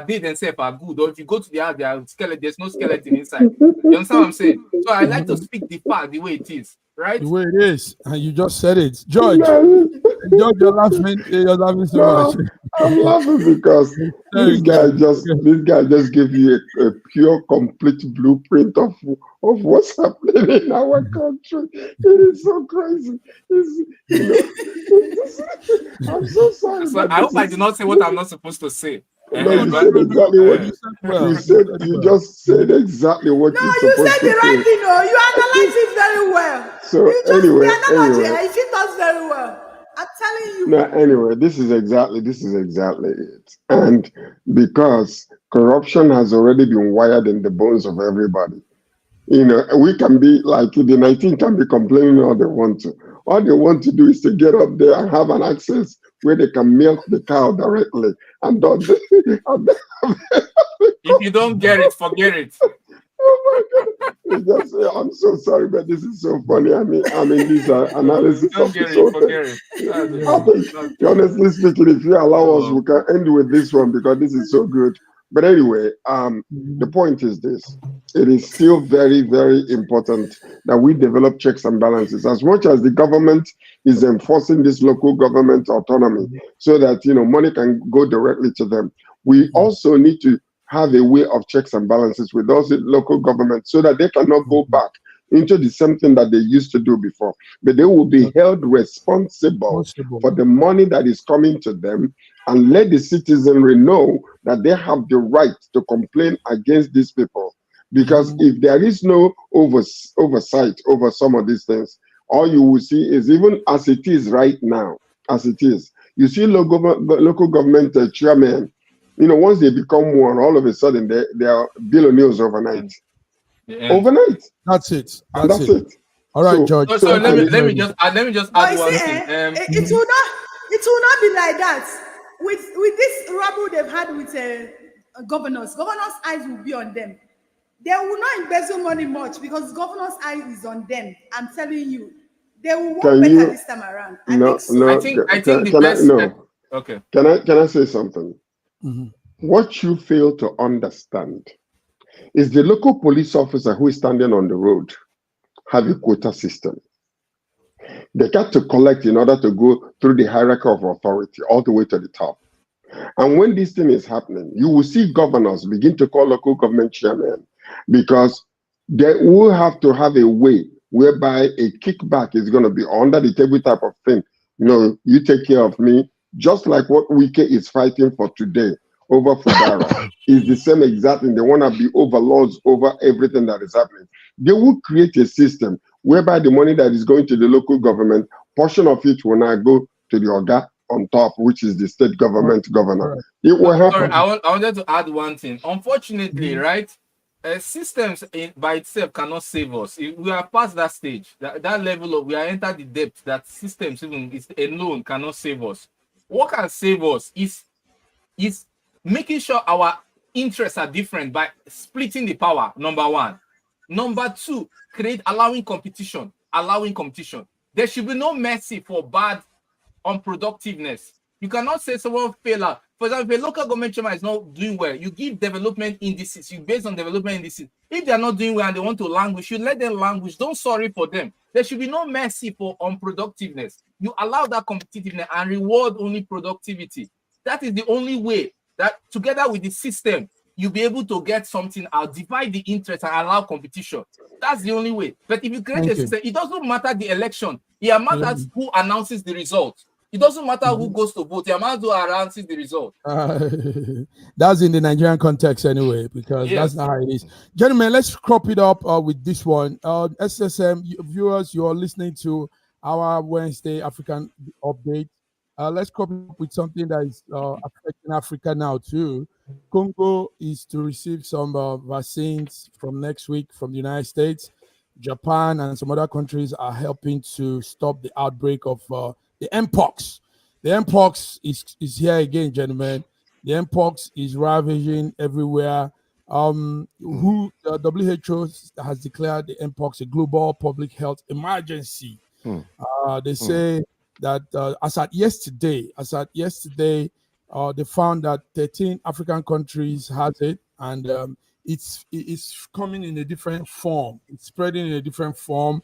they themselves are good. Or if you go to the house, there's no skeleton inside. You understand what I'm saying? So I like to speak the fact the way it is, right? The way it is, and you just said it. George, you're laughing so much. I'm laughing because this guy just gave you a pure, complete blueprint of what's happening in our country. It is so crazy. I'm so sorry, So but I hope I did not say what I'm not supposed to say. no, you said exactly what you just said exactly what No, you're you supposed said to the right say. thing. No, you analyze it very well. So You just anyway, the analogy. I fit us very well. I'm telling you. no, anyway, this is exactly it. And because corruption has already been wired in the bones of everybody, we can be like the 19 can be complaining all they want to. All they want to do is to get up there and have an access where they can milk the cow directly and don't. If you don't get it, forget it. Oh my God! It's just, I'm so sorry, but this is so funny. I mean, these are analysis Don't of get this it, whole forget thing. it. I think, honestly speaking, if you allow us, we can end with this one because this is so good. But anyway, the point is this: it is still very, very important that we develop checks and balances. As much as the government is enforcing this local government autonomy, so that money can go directly to them, we also need to have a way of checks and balances with those local governments so that they cannot go back into the same thing that they used to do before. But they will be held responsible for the money that is coming to them, and let the citizenry know that they have the right to complain against these people. Because if there is no oversight over some of these things, all you will see is, even as it is right now, as it is, you see local government chairmen, once they become one, all of a sudden they are billionaires overnight. Overnight. That's it. That's it. All right, George. So let me just add one thing. It will not be like that. With this rubble they've had with governors eyes will be on them. They will not embezzle money much because governors' eye is on them. I'm telling you, they will work better this time around. I think the best. Okay. Can I say something? What you fail to understand is the local police officer who is standing on the road have a quota system. They got to collect in order to go through the hierarchy of authority all the way to the top. And when this thing is happening, you will see governors begin to call local government chairmen, because they will have to have a way whereby a kickback is going to be under the table type of thing. You take care of me, just like what Wike is fighting for today over Fudara is the same exact thing. They want to be overlords over everything that is happening. They will create a system whereby the money that is going to the local government, portion of it will now go to the Oga on top, which is the state government governor. It will happen. Sorry, I wanted to add one thing. Unfortunately, right, systems by itself cannot save us. We are past that stage, that level of, we are entered the depth that systems even alone cannot save us. What can save us is making sure our interests are different by splitting the power, number one. Number two, allowing competition. There should be no mercy for bad unproductiveness. You cannot say someone fail out. For example, if a local government chairman is not doing well, you give development indices. You base on development indices. If they are not doing well and they want to languish, you let them languish. Don't sorry for them. There should be no mercy for unproductiveness. You allow that competitiveness and reward only productivity. That is the only way that, together with the system, you'll be able to get something out, divide the interest and allow competition. That's the only way. But if you create a system, it doesn't matter the election. It matters who announces the result. It doesn't matter who goes to vote. It matters who announces the result. That's in the Nigerian context anyway, because that's not how it is. Gentlemen, let's crop it up with this one. SSM viewers, you're listening to our Wednesday African update. Let's crop it up with something that is affecting Africa now too. Congo is to receive some vaccines from next week from the United States. Japan and some other countries are helping to stop the outbreak of the Mpox. The Mpox is here again, gentlemen. The Mpox is ravaging everywhere. The WHO has declared the Mpox a global public health emergency. They say that as at yesterday, they found that 13 African countries has it, and it's coming in a different form. It's spreading in a different form.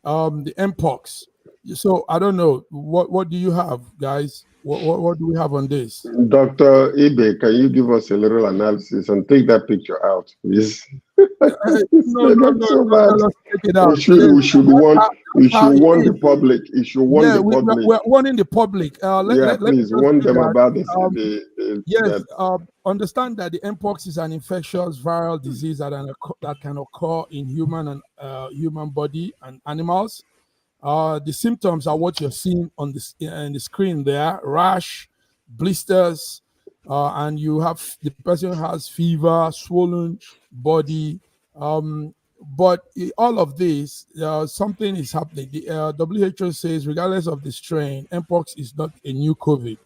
The Mpox, So I don't know. What do you have, guys? What do we have on this? Dr. Ibe, can you give us a little analysis and take that picture out, please? No, So bad. let's take it out. We should warn the public. It should warn the public. We're warning the public. Please warn them about this. Understand that the mpox is an infectious viral disease that can occur in human and human body and animals. The symptoms are what you're seeing on the screen there: rash, blisters, and the person has fever, swollen body. But all of this, something is happening. The WHO says, regardless of the strain, mpox is not a new COVID,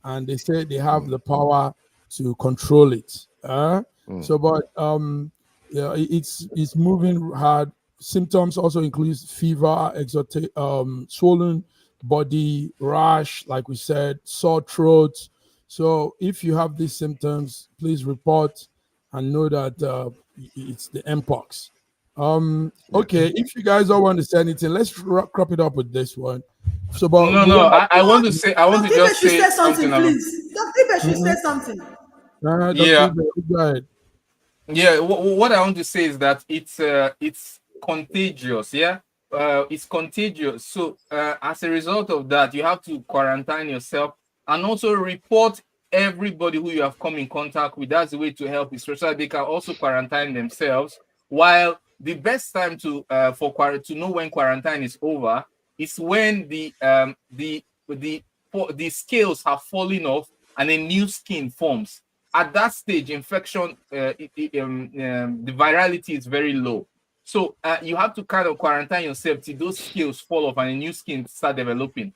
and they say they have the power to control it. It's moving hard. Symptoms also include fever, swollen body, rash, like we said, sore throat. So if you have these symptoms, please report and know that it's the mpox. Okay, if you guys don't want to say anything, let's crop it up with this one. So, but I want to just say something. Please, Dr. should say something. Yeah. Go ahead. Yeah, what I want to say is that it's contagious. Yeah, it's contagious. So as a result of that, you have to quarantine yourself and also report everybody who you have come in contact with. That's the way to help, especially they can also quarantine themselves. While the best time to know when quarantine is over is when the scales have fallen off and a new skin forms. At that stage, infection, the virality is very low. So you have to kind of quarantine yourself till those scales fall off and a new skin start developing.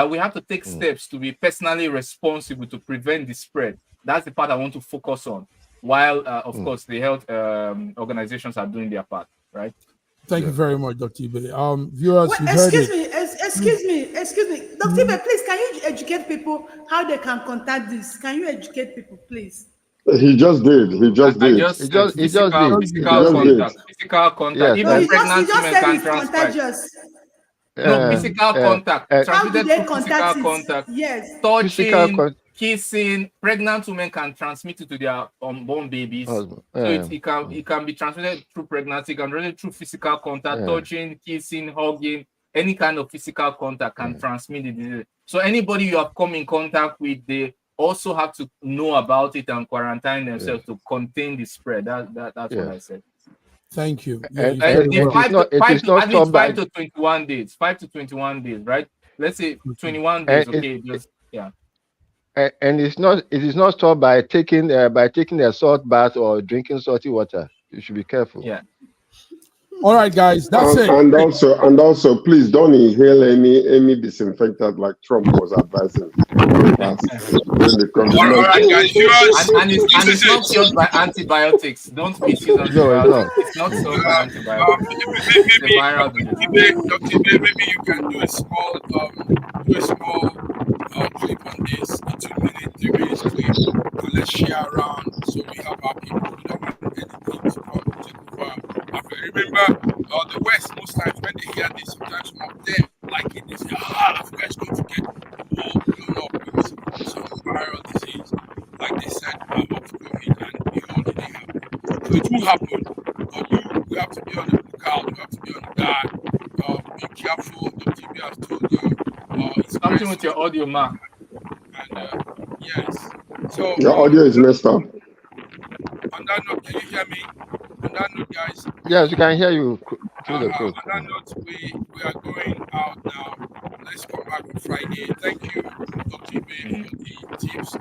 We have to take steps to be personally responsible to prevent the spread. That's the part I want to focus on. While, of course, the health organizations are doing their part, right? Thank you very much, Dr. Ibe. Viewers, excuse me. Dr. Ibe, please, can you educate people how they can contact this? Can you educate people, please? He just did. Physical contact. Even pregnant women can transmit. No, physical contact. How do they contact physical contact? Yes. Touching, kissing. Pregnant women can transmit it to their unborn babies. So it can be transmitted through pregnancy, it can be transmitted through physical contact, touching, kissing, hugging. Any kind of physical contact can transmit the disease. So anybody you have come in contact with, they also have to know about it and quarantine themselves to contain the spread. That's what I said. Thank you. It's not 5 to 21 days. 5 to 21 days, right? Let's say 21 days. And it is not stopped by taking a salt bath or drinking salty water. You should be careful. Yeah. All right, guys, that's it. And also, please don't inhale any disinfectant like Trump was advising. All right, guys, and it's not cured by antibiotics. Don't misuse antibiotics. It's not cured by antibiotics. Maybe you can do a small clip on this, a 2-minute, 3-minute clip, and let's share around so we have our people who don't want anything to come take over Africa. Remember, the West, most times when they hear this, sometimes some of them like it, they say, Africa is going to get all blown up with some viral disease, like they said, of COVID, and behold, it didn't happen. So it will happen, but you have to be on the lookout, you have to be on the guard, be careful. The TV has told you. Something with your audio, Mark. And yes, so your audio is messed up. On that note, can you hear me? On that note, guys. Yes, we can hear you through the code. On that note, we are going out now. Let's come back on Friday. Thank you, Dr. B, for the tips,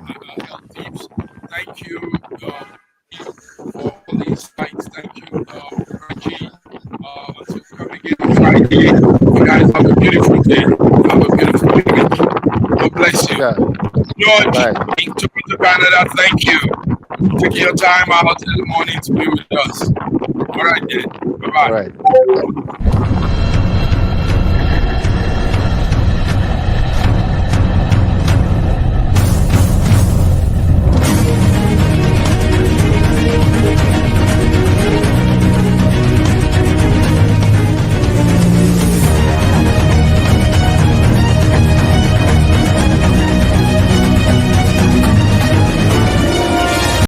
health tips. Thank you for all the insights. Thank you, Raji. Until we come again on Friday. You guys have a beautiful day. Have a beautiful week. God bless you. Yeah. George, to Canada, thank you. Taking your time out in the morning to be with us. All right, then. Bye-bye. All right.